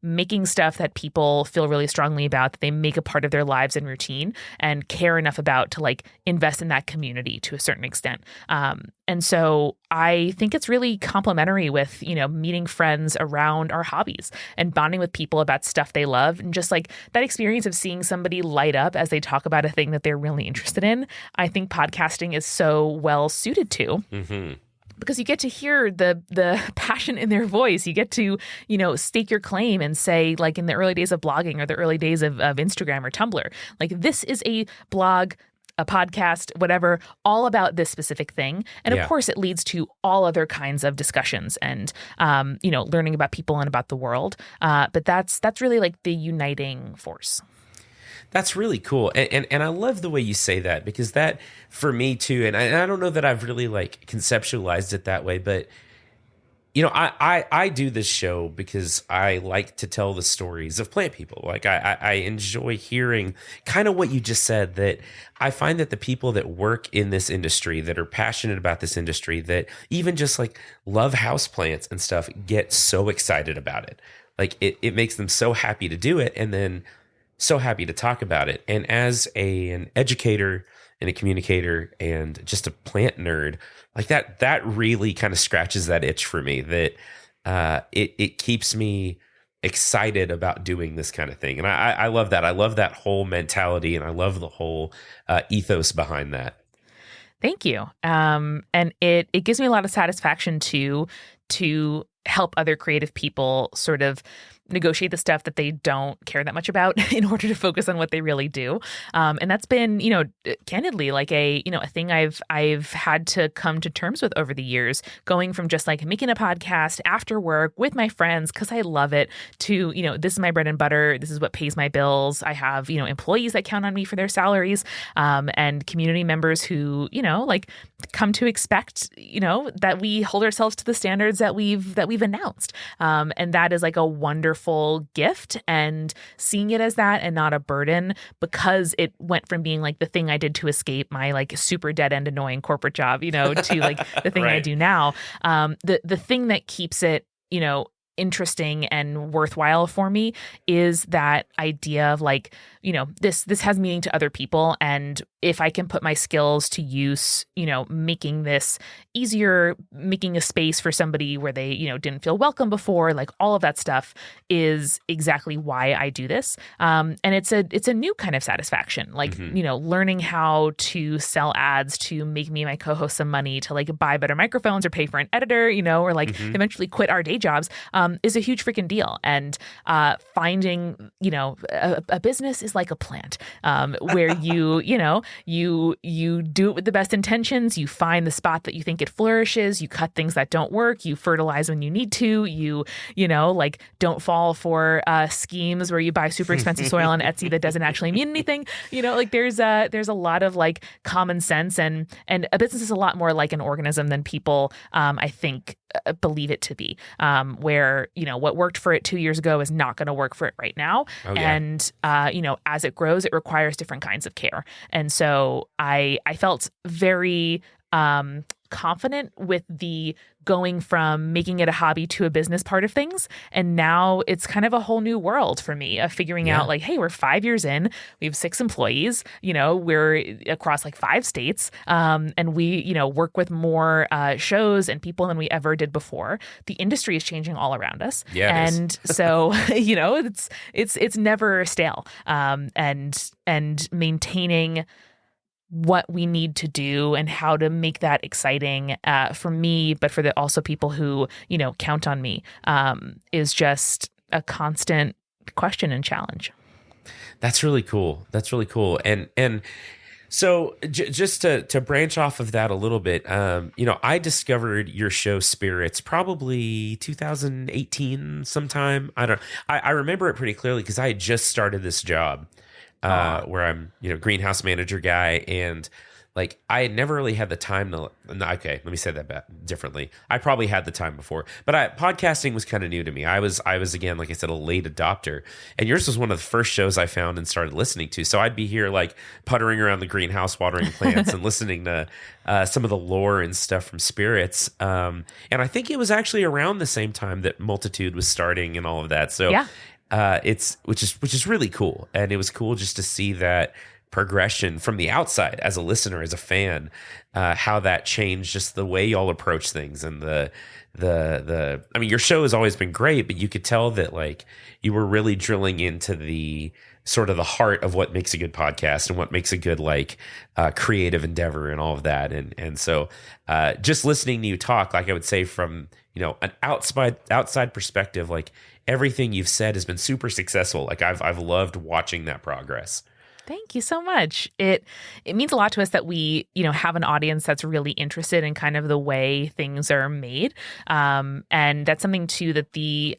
making stuff that people feel really strongly about, that they make a part of their lives and routine and care enough about to like invest in that community to a certain extent. And so I think it's really complementary with, meeting friends around our hobbies and bonding with people about stuff they love. And just like that experience of seeing somebody light up as they talk about a thing that they're really interested in, I think podcasting is so well suited to. Because you get to hear the passion in their voice. You get to, stake your claim and say, like in the early days of blogging or the early days of Instagram or Tumblr, like this is a blog, a podcast, whatever, all about this specific thing. And of course, it leads to all other kinds of discussions and, learning about people and about the world. But that's really like the uniting force.
That's really cool. And I love the way you say that, because that for me too, and I don't know that I've really like conceptualized it that way, but I do this show because I like to tell the stories of plant people. Like I enjoy hearing kind of what you just said, that I find that the people that work in this industry, that are passionate about this industry, that even just like love houseplants and stuff, get so excited about it. Like it makes them so happy to do it. And then so happy to talk about it. And as an educator and a communicator and just a plant nerd, like that really kind of scratches that itch for me, that it keeps me excited about doing this kind of thing. And I love that. I love that whole mentality, and I love the whole ethos behind that.
Thank you. And it gives me a lot of satisfaction to help other creative people sort of negotiate the stuff that they don't care that much about in order to focus on what they really do. And that's been, candidly, like a thing I've had to come to terms with over the years, going from just like making a podcast after work with my friends because I love it, to, this is my bread and butter. This is what pays my bills. I have, employees that count on me for their salaries, and community members who, like come to expect, that we hold ourselves to the standards that we've announced. And that is like a wonderful gift, and seeing it as that and not a burden, because it went from being like the thing I did to escape my like super dead end annoying corporate job, to like the thing I do now. The thing that keeps it, interesting and worthwhile for me is that idea of like, this has meaning to other people. And if I can put my skills to use, making this easier, making a space for somebody where they, didn't feel welcome before, like all of that stuff is exactly why I do this. And it's a new kind of satisfaction, like, learning how to sell ads to make me and my co-host some money, to like buy better microphones or pay for an editor, or like eventually quit our day jobs. is a huge freaking deal. And finding, a business is like a plant, where you do it with the best intentions. You find the spot that you think it flourishes. You cut things that don't work. You fertilize when you need to. You don't fall for schemes where you buy super expensive soil on Etsy that doesn't actually mean anything. There's a lot of like common sense, and a business is a lot more like an organism than people, I think, believe it to be. Where what worked for it 2 years ago is not going to work for it right now.
Oh, yeah.
And as it grows, it requires different kinds of care. And so I felt very confident with the going from making it a hobby to a business part of things. And now it's kind of a whole new world for me of figuring out like, hey, we're 5 years in, we have 6 employees, we're across like 5 states. And we, work with more shows and people than we ever did before. The industry is changing all around us.
Yeah,
and so, it's never stale. And maintaining what we need to do and how to make that exciting for me, but for also people who, count on me, is just a constant question and challenge.
That's really cool. And so just to branch off of that a little bit, I discovered your show Spirits probably 2018 sometime. I remember it pretty clearly because I had just started this job. Where I'm, greenhouse manager guy, and like I had never really had the time to. Okay, let me say that differently. I probably had the time before, but podcasting was kind of new to me. I was again, like I said, a late adopter, and yours was one of the first shows I found and started listening to. So I'd be here like puttering around the greenhouse, watering plants, and listening to some of the lore and stuff from Spirits. And I think it was actually around the same time that Multitude was starting and all of that. So
yeah.
Which is really cool, and it was cool just to see that progression from the outside as a listener, as a fan, how that changed just the way y'all approach things, and the I mean, your show has always been great, but you could tell that like you were really drilling into the sort of the heart of what makes a good podcast and what makes a good like creative endeavor and all of that, and so just listening to you talk, like I would say from an outside perspective, like everything you've said has been super successful. Like I've loved watching that progress.
Thank you so much. It means a lot to us that we, have an audience that's really interested in kind of the way things are made. And that's something too that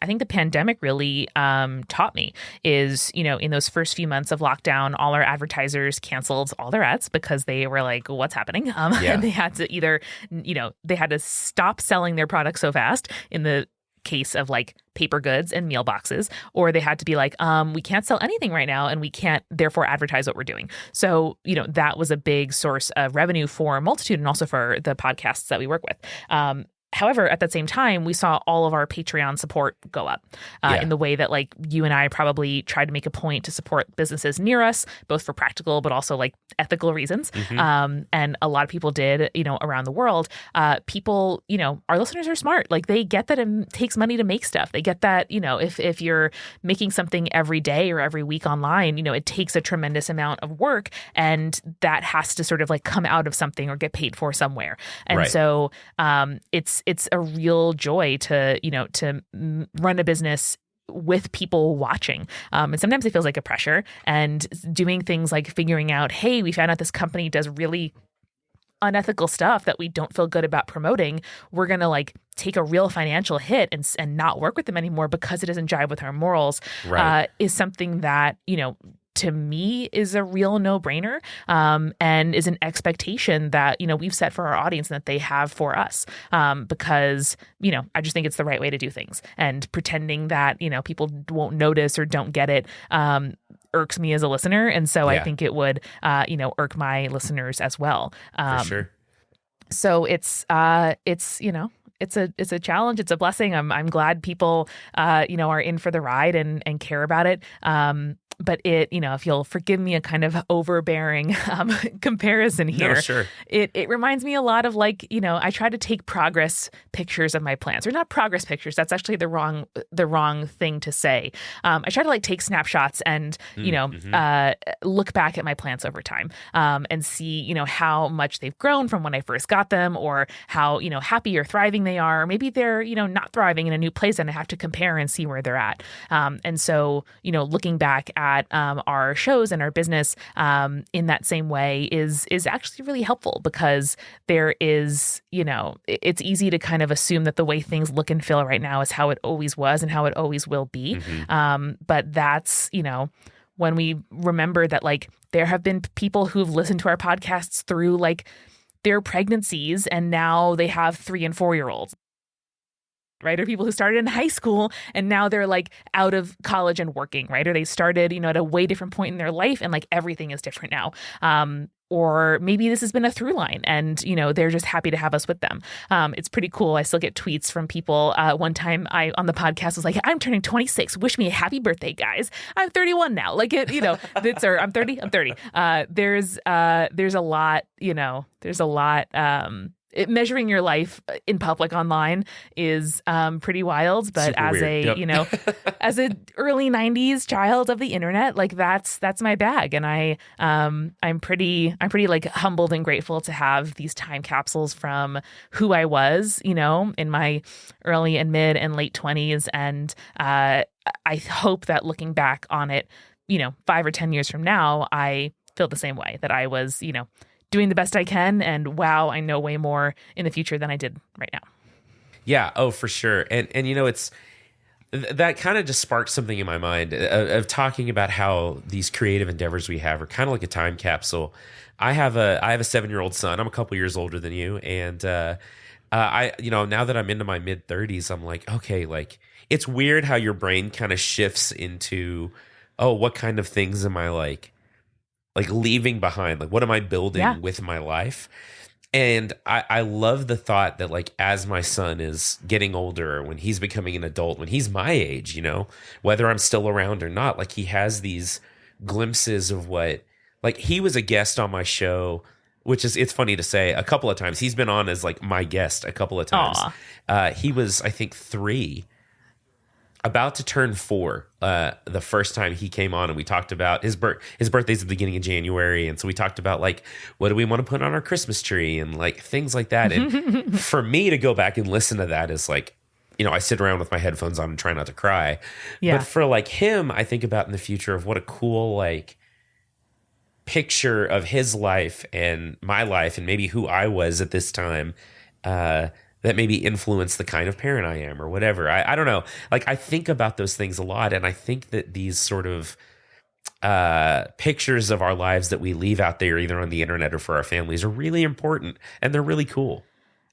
I think the pandemic really taught me is, in those first few months of lockdown, all our advertisers canceled all their ads because they were like, what's happening? And they had to either, they had to stop selling their products so fast in the case of like paper goods and meal boxes, or they had to be like, we can't sell anything right now and we can't therefore advertise what we're doing. So, that was a big source of revenue for Multitude and also for the podcasts that we work with. However, at that same time, we saw all of our Patreon support go up in the way that like you and I probably tried to make a point to support businesses near us, both for practical, but also like ethical reasons. Mm-hmm. And a lot of people did, around the world. People, our listeners are smart. Like they get that it takes money to make stuff. They get that, if you're making something every day or every week online, it takes a tremendous amount of work, and that has to sort of like come out of something or get paid for somewhere. And so it's a real joy to run a business with people watching. And sometimes it feels like a pressure, and doing things like figuring out, hey, we found out this company does really unethical stuff that we don't feel good about promoting. We're going to like take a real financial hit and not work with them anymore because it doesn't jive with our morals, is something that, to me is a real no-brainer, and is an expectation that, we've set for our audience and that they have for us, because, I just think it's the right way to do things. And pretending that, people won't notice or don't get it irks me as a listener. And so I think it would, irk my listeners as well.
For sure.
So it's a challenge. It's a blessing. I'm glad people, are in for the ride and care about it. But it, if you'll forgive me a kind of overbearing comparison here,
No, sure.
It reminds me a lot of like, I try to take progress pictures of my plants, or not progress pictures. That's actually the wrong thing to say. I try to like take snapshots and, look back at my plants over time, and see, how much they've grown from when I first got them, or how, happy or thriving they are. Or maybe they're, not thriving in a new place and I have to compare and see where they're at. And so, looking back at our shows and our business in that same way is actually really helpful, because there is, it's easy to kind of assume that the way things look and feel right now is how it always was and how it always will be. But that's, when we remember that like there have been people who've listened to our podcasts through like their pregnancies and now they have 3 and 4-year-olds. Right? Or people who started in high school and now they're like out of college and working, right? Or they started, at a way different point in their life and like everything is different now. Or maybe this has been a through line and, they're just happy to have us with them. It's pretty cool. I still get tweets from people. One time I, on the podcast, was like, I'm turning 26. Wish me a happy birthday, guys. I'm 31 now. Like I'm 30. I'm 30. There's a lot, there's a lot, measuring your life in public online is pretty wild, but
Super
as
weird.
Yep. As a early 90s child of the internet, like that's my bag, and I'm pretty like humbled and grateful to have these time capsules from who I was, in my early and mid and late 20s, and I hope that looking back on it, 5 or 10 years from now, I feel the same way, that I was, doing the best I can, and wow, I know way more in the future than I did right now.
Yeah, oh, for sure. And it's that kind of just sparked something in my mind of talking about how these creative endeavors we have are kind of like a time capsule. I have a 7-year-old son. I'm a couple years older than you, and I now that I'm into my mid 30s, I'm like, okay, like it's weird how your brain kind of shifts into, oh, what kind of things am I like leaving behind? Like, what am I building with my life? And I love the thought that like, as my son is getting older, when he's becoming an adult, when he's my age, whether I'm still around or not, like he has these glimpses of what, like he was a guest on my show, which is, it's funny to say, a couple of times. He's been on as like my guest a couple of times. He was, I think, 3, about to turn 4 the first time he came on, and we talked about his birthday's at the beginning of January, and so we talked about like, what do we want to put on our Christmas tree and like things like that. And for me to go back and listen to that is like, I sit around with my headphones on and try not to cry. But for like him, I think about in the future of what a cool like picture of his life and my life and maybe who I was at this time, that maybe influence the kind of parent I am or whatever. I don't know. Like I think about those things a lot. And I think that these sort of pictures of our lives that we leave out there either on the internet or for our families are really important, and they're really cool.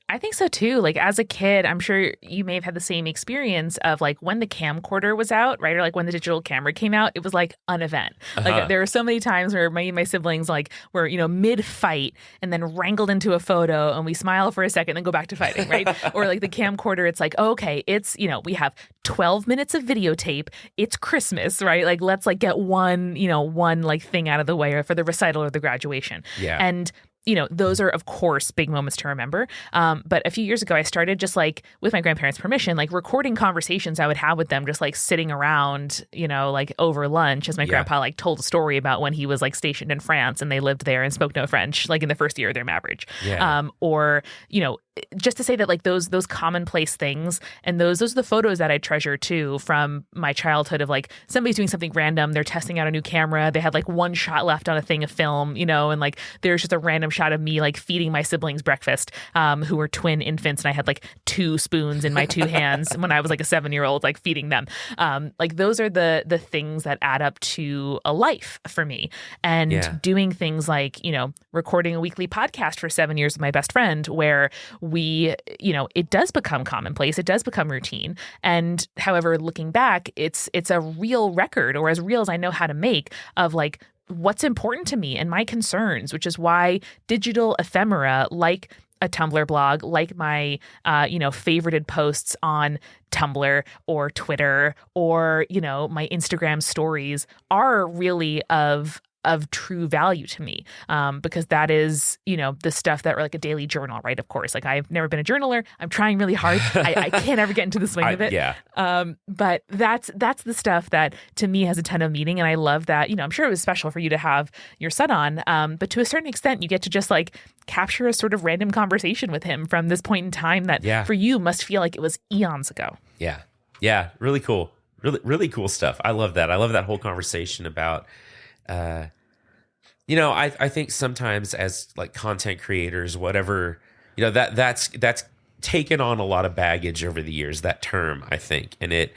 I think so too. Like as a kid, I'm sure you may have had the same experience of like when the camcorder was out, right? Or like when the digital camera came out, it was like an event. Like there were so many times where my siblings like were, mid fight and then wrangled into a photo and we smile for a second and then go back to fighting, right? Or like the camcorder, it's like, oh, okay, it's, we have 12 minutes of videotape. It's Christmas, right? Like let's like get one like thing out of the way for the recital or the graduation.
Yeah.
And those are, of course, big moments to remember. But a few years ago, I started just like, with my grandparents' permission, like recording conversations I would have with them, just like sitting around, like over lunch, as my grandpa like told a story about when he was like stationed in France and they lived there and spoke no French, like in the first year of their marriage. Or, just to say that like those commonplace things, and those are the photos that I treasure too from my childhood of like somebody's doing something random, they're testing out a new camera, they had like one shot left on a thing of film, and like there's just a random shot of me like feeding my siblings breakfast, who were twin infants, and I had like 2 spoons in my 2 hands when I was like a 7-year-old, like feeding them. Like those are the things that add up to a life for me. And doing things like, recording a weekly podcast for 7 years with my best friend, where we, it does become commonplace, it does become routine. And however, looking back, it's a real record, or as real as I know how to make, of like what's important to me and my concerns, which is why digital ephemera like a Tumblr blog, like my, favorited posts on Tumblr or Twitter or, my Instagram stories are really of true value to me, because that is, the stuff that, like a daily journal, right? Of course, like I've never been a journaler. I'm trying really hard. I can't ever get into the swing of it.
Yeah.
But that's the stuff that to me has a ton of meaning. And I love that, I'm sure it was special for you to have your son on. But to a certain extent, you get to just like capture a sort of random conversation with him from this point in time that for you must feel like it was eons ago.
Yeah. Yeah. Really cool. Really, really cool stuff. I love that. I love that whole conversation about, I think sometimes as like content creators, whatever, that's taken on a lot of baggage over the years, that term, I think, and it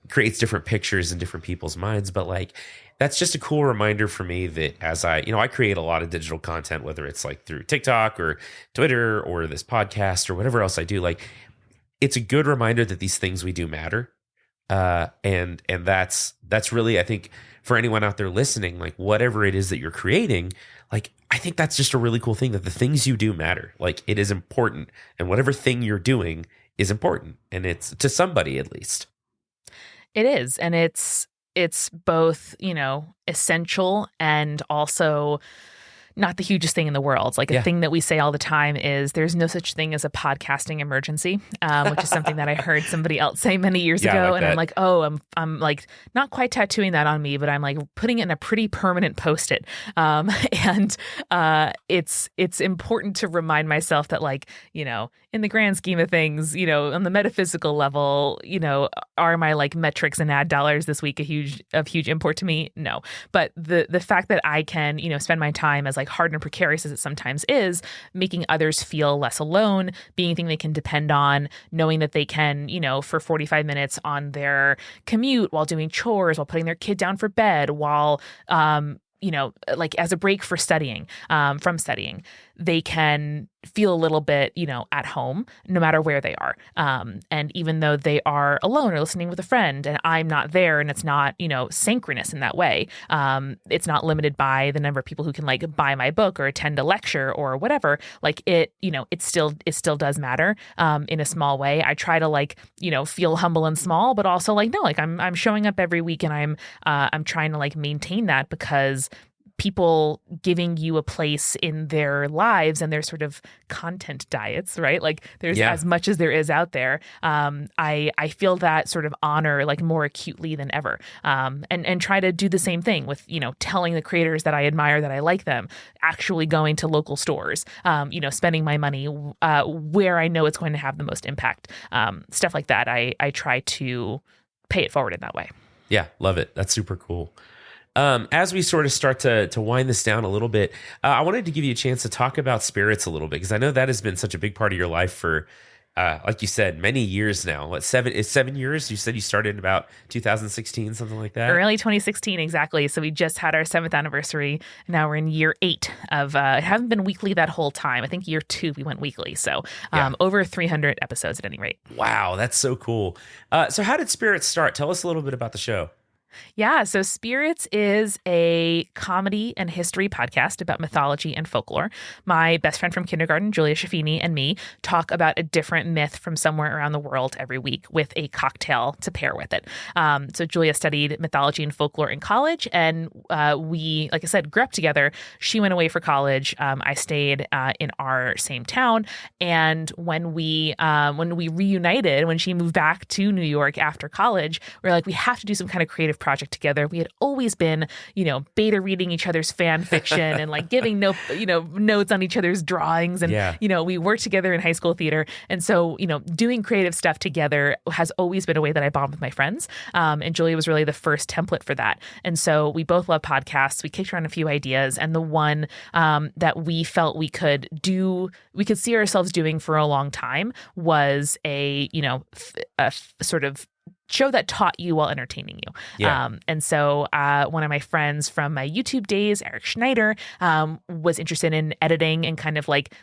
creates different pictures in different people's minds. But like, that's just a cool reminder for me that as I create a lot of digital content, whether it's like through TikTok or Twitter or this podcast or whatever else I do, like it's a good reminder that these things we do matter. And that's really, I think, for anyone out there listening, like whatever it is that you're creating, like I think that's just a really cool thing, that the things you do matter. Like it is important, and whatever thing you're doing is important, and it's to somebody at least.
It is, and it's both, essential and also not the hugest thing in the world. Like a thing that we say all the time is there's no such thing as a podcasting emergency, which is something that I heard somebody else say many years ago. And I'm like, I'm like not quite tattooing that on me, but I'm like putting it in a pretty permanent Post-it. And it's important to remind myself that, like, in the grand scheme of things, on the metaphysical level, are my like metrics and ad dollars this week of huge import to me? No. But the fact that I can, spend my time as like hard and precarious as it sometimes is, making others feel less alone, being anything they can depend on, knowing that they can, for 45 minutes on their commute, while doing chores, while putting their kid down for bed, while, like as a break for studying, from studying, they can feel a little bit, at home, no matter where they are. And even though they are alone or listening with a friend and I'm not there, and it's not, synchronous in that way, it's not limited by the number of people who can like buy my book or attend a lecture or whatever, like it still does matter, in a small way. I try to like, feel humble and small, but also like, no, like I'm showing up every week, and I'm trying to like maintain that, because people giving you a place in their lives and their sort of content diets, right? Like there's as much as there is out there. I feel that sort of honor like more acutely than ever. And try to do the same thing with, telling the creators that I admire that I like them, actually going to local stores, spending my money where I know it's going to have the most impact. Stuff like that. I try to pay it forward in that way.
Yeah, love it. That's super cool. As we sort of start to wind this down a little bit, I wanted to give you a chance to talk about spirits a little bit, because I know that has been such a big part of your life for, like you said, many years now. What, 7 years? You said you started in about 2016, something like that?
Early 2016, exactly. So we just had our 7th anniversary. Now we're in year 8 of, it haven't been weekly that whole time. I think year 2 we went weekly. So over 300 episodes at any rate.
Wow, that's so cool. So how did Spirits start? Tell us a little bit about the show.
Yeah, so Spirits is a comedy and history podcast about mythology and folklore. My best friend from kindergarten, Julia Schaffini, and me talk about a different myth from somewhere around the world every week with a cocktail to pair with it. So Julia studied mythology and folklore in college, and we, like I said, grew up together. She went away for college. I stayed in our same town, and when we reunited, when she moved back to New York after college, we were like, we have to do some kind of creative project together. We had always been, beta reading each other's fan fiction and like giving notes on each other's drawings. And, we worked together in high school theater. And so, doing creative stuff together has always been a way that I bond with my friends. And Julia was really the first template for that. And so we both love podcasts. We kicked around a few ideas. And the one that we felt we could see ourselves doing for a long time was a sort of show that taught you while entertaining you.
Yeah.
And so one of my friends from my YouTube days, Eric Schneider, was interested in editing and kind of like,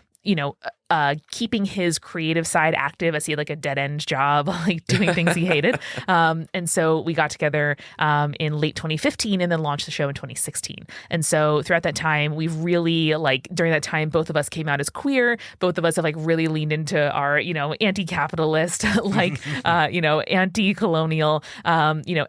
keeping his creative side active as he had like a dead end job, like doing things he hated. And so we got together in late 2015 and then launched the show in 2016. And so throughout that time, we've really like during that time, both of us came out as queer. Both of us have like really leaned into our, anti-capitalist, like, anti-colonial,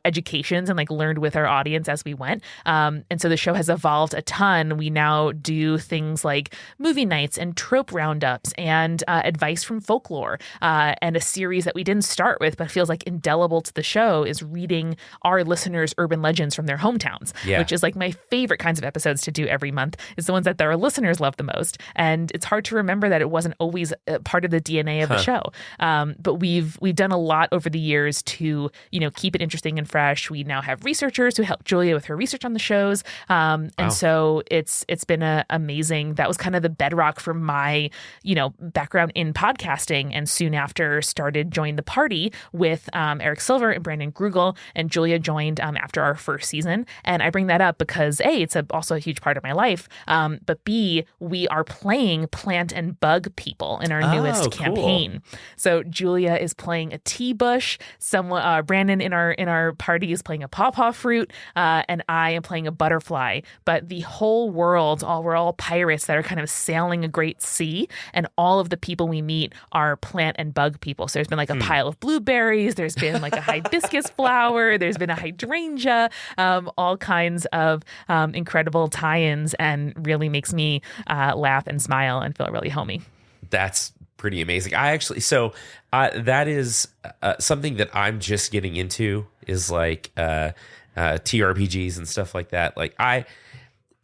educations and like learned with our audience as we went. And so the show has evolved a ton. We now do things like movie nights and trope roundups and advice from folklore, and a series that we didn't start with but feels like indelible to the show is reading our listeners' urban legends from their hometowns, which is like my favorite kinds of episodes to do every month, is the ones that our listeners love the most. And it's hard to remember that it wasn't always part of the DNA of the show. But we've done a lot over the years to, keep it interesting and fresh. We now have researchers who help Julia with her research on the shows. And so it's been amazing. That was kind of the bedrock for my, background in podcasting, and soon after joined the party with Eric Silver and Brandon Grugel, and Julia joined after our first season. And I bring that up because A, it's also a huge part of my life, but B, we are playing plant and bug people in our newest campaign. So Julia is playing a tea bush. Brandon in our party is playing a pawpaw fruit, and I am playing a butterfly. But the whole world, we're all pirates that are kind of sailing a great sea, and all of the people we meet are plant and bug people. So there's been like a pile of blueberries, there's been like a hibiscus flower, there's been a hydrangea, all kinds of incredible tie-ins, and really makes me laugh and smile and feel really homey.
That's pretty amazing. That is something that I'm just getting into, is like TRPGs and stuff like that. Like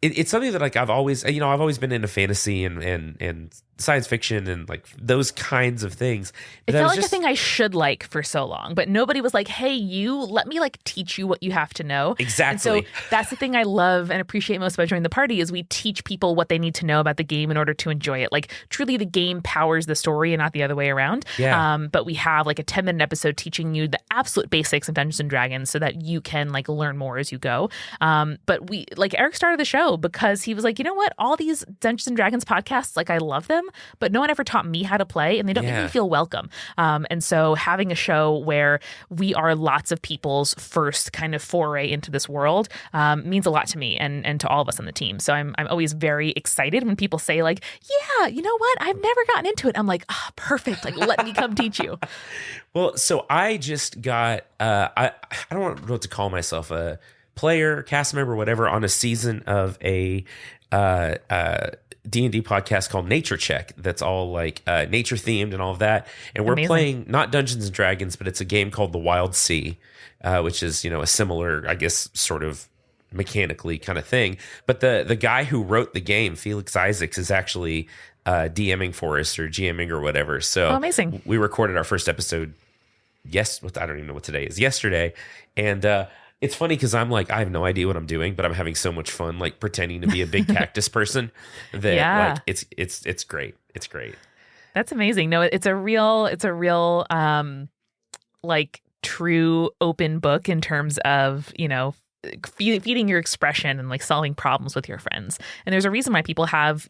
it's something that like I've always been into fantasy and science fiction and like those kinds of things.
It felt like a thing I should like for so long, but nobody was like, hey, let me like teach you what you have to know.
Exactly.
And so that's the thing I love and appreciate most about joining the party, is we teach people what they need to know about the game in order to enjoy it. Like truly the game powers the story and not the other way around.
Yeah.
But we have like a 10-minute episode teaching you the absolute basics of Dungeons and Dragons so that you can like learn more as you go. But Eric started the show because he was like, you know what? All these Dungeons and Dragons podcasts, like I love them, but no one ever taught me how to play, and they don't make me feel welcome. And so having a show where we are lots of people's first kind of foray into this world means a lot to me and to all of us on the team. So I'm always very excited when people say like, yeah, you know what? I've never gotten into it. I'm like, perfect. Like, let me come teach you.
Well, so I just got, I don't know what to call myself, a player, cast member, whatever, on a season of a D&D podcast called Nature Check that's all like nature themed and all of that. And we're playing not Dungeons and Dragons, but it's a game called The Wild Sea, which is, a similar, I guess, sort of mechanically kind of thing. But the guy who wrote the game, Felix Isaacs, is actually DMing for us or GMing or whatever. So
amazing.
We recorded our first episode. I don't even know what today is. Yesterday. And it's funny because I'm like, I have no idea what I'm doing, but I'm having so much fun, like pretending to be a big cactus person that like it's great. It's great.
That's amazing. No, it's a real like true open book in terms of, feeding your expression and like solving problems with your friends. And there's a reason why people have,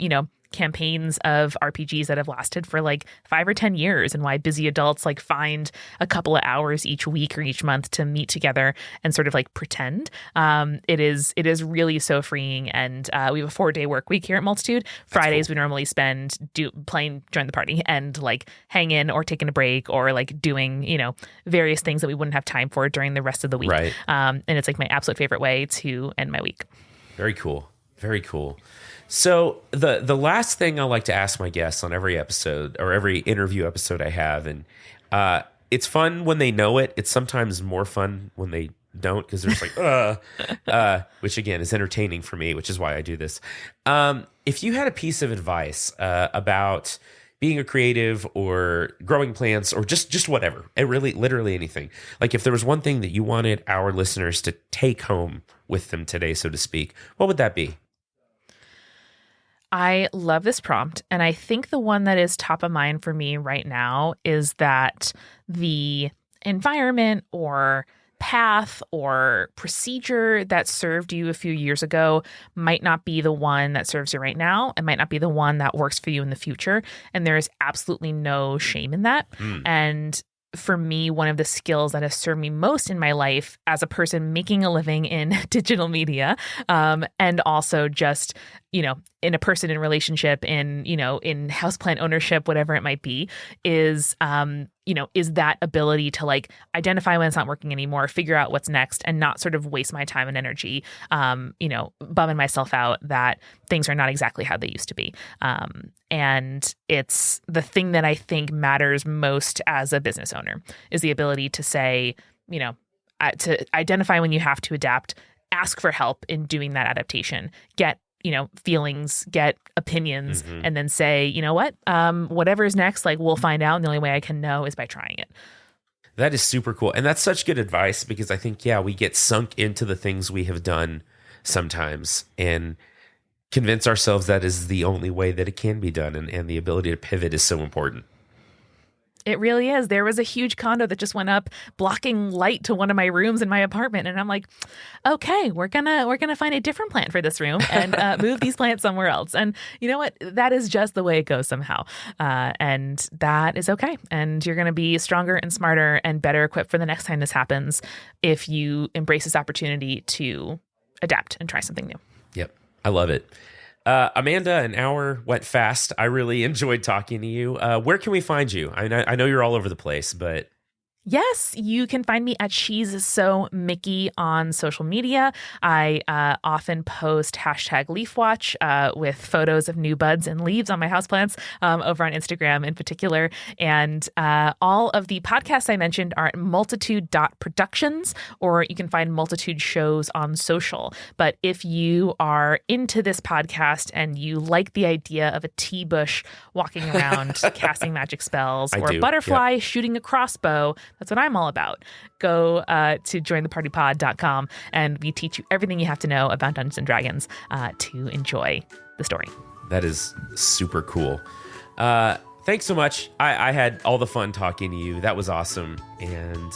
campaigns of RPGs that have lasted for like 5 or 10 years, and why busy adults like find a couple of hours each week or each month to meet together and sort of like pretend. It is really so freeing. And we have a 4-day work week here at Multitude. Fridays we normally spend playing Join the Party and like hang in or taking a break or like doing, various things that we wouldn't have time for during the rest of the week.
Right.
And it's like my absolute favorite way to end my week.
Very cool. Very cool. So the last thing I like to ask my guests on every episode or every interview episode I have, and it's fun when they know it. It's sometimes more fun when they don't, because they're just like, which again is entertaining for me, which is why I do this. If you had a piece of advice about being a creative or growing plants or just whatever, it really, literally anything. Like if there was one thing that you wanted our listeners to take home with them today, so to speak, what would that be?
I love this prompt. And I think the one that is top of mind for me right now is that the environment or path or procedure that served you a few years ago might not be the one that serves you right now. It might not be the one that works for you in the future. And there is absolutely no shame in that. And for me, one of the skills that has served me most in my life as a person making a living in digital media, and also just, in a person in relationship, in houseplant ownership, whatever it might be, is that ability to like identify when it's not working anymore, figure out what's next, and not sort of waste my time and energy, bumming myself out that things are not exactly how they used to be. And it's the thing that I think matters most as a business owner is the ability to say, to identify when you have to adapt, ask for help in doing that adaptation, get feelings, get opinions, and then say, you know what, whatever is next, like we'll find out. And the only way I can know is by trying it.
That is super cool. And that's such good advice because I think, we get sunk into the things we have done sometimes and convince ourselves that is the only way that it can be done. And the ability to pivot is so important.
It really is. There was a huge condo that just went up blocking light to one of my rooms in my apartment. And I'm like, okay, we're gonna find a different plant for this room and move these plants somewhere else. And you know what? That is just the way it goes somehow. And that is okay. And you're going to be stronger and smarter and better equipped for the next time this happens if you embrace this opportunity to adapt and try something new.
Yep. I love it. Amanda, an hour went fast. I really enjoyed talking to you. Where can we find you? I know you're all over the place, but...
Yes, you can find me at She's So Mickey on social media. I often post #LeafWatch with photos of new buds and leaves on my houseplants over on Instagram in particular. And all of the podcasts I mentioned are at multitude.productions, or you can find Multitude shows on social. But if you are into this podcast and you like the idea of a tea bush walking around casting magic spells, or a butterfly shooting a crossbow, that's what I'm all about. Go to jointhepartypod.com and we teach you everything you have to know about Dungeons and Dragons to enjoy the story.
That is super cool. Thanks so much. I had all the fun talking to you. That was awesome. And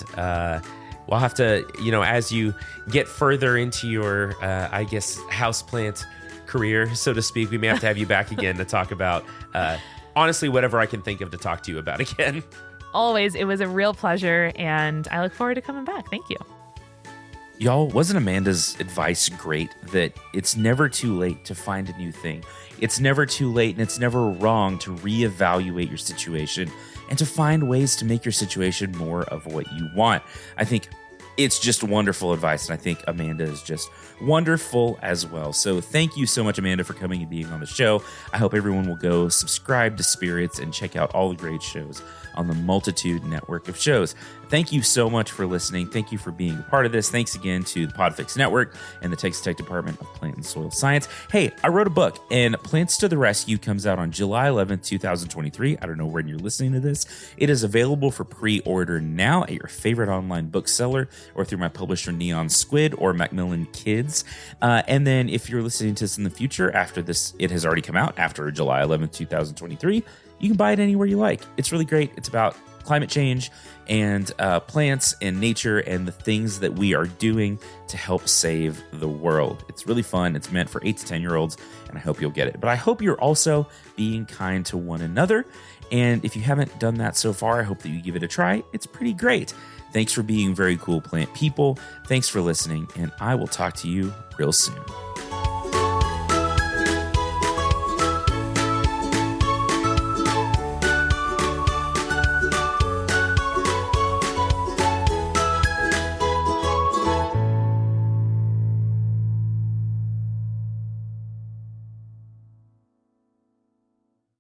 we'll have to, as you get further into your, houseplant career, so to speak, we may have to have you back again to talk about, honestly, whatever I can think of to talk to you about again.
Always. It was a real pleasure, and I look forward to coming back. Thank you.
Y'all, wasn't Amanda's advice great that it's never too late to find a new thing? It's never too late and it's never wrong to reevaluate your situation and to find ways to make your situation more of what you want. I think it's just wonderful advice, and I think Amanda is just wonderful as well. So thank you so much, Amanda, for coming and being on the show. I hope everyone will go subscribe to Spirits and check out all the great shows on the Multitude network of shows. Thank you so much for listening. Thank you for being a part of this. Thanks again to the Podfix Network and the Texas Tech Department of Plant and Soil Science. Hey, I wrote a book, and Plants to the Rescue comes out on July 11th, 2023. I don't know when you're listening to this. It is available for pre-order now at your favorite online bookseller or through my publisher Neon Squid or Macmillan Kids. And then if you're listening to this in the future, after this, it has already come out after July 11th, 2023, you can buy it anywhere you like. It's really great. It's about climate change and plants and nature and the things that we are doing to help save the world. It's really fun. It's meant for 8 to 10-year-olds, and I hope you'll get it. But I hope you're also being kind to one another. And if you haven't done that so far, I hope that you give it a try. It's pretty great. Thanks for being very cool plant people. Thanks for listening, and I will talk to you real soon.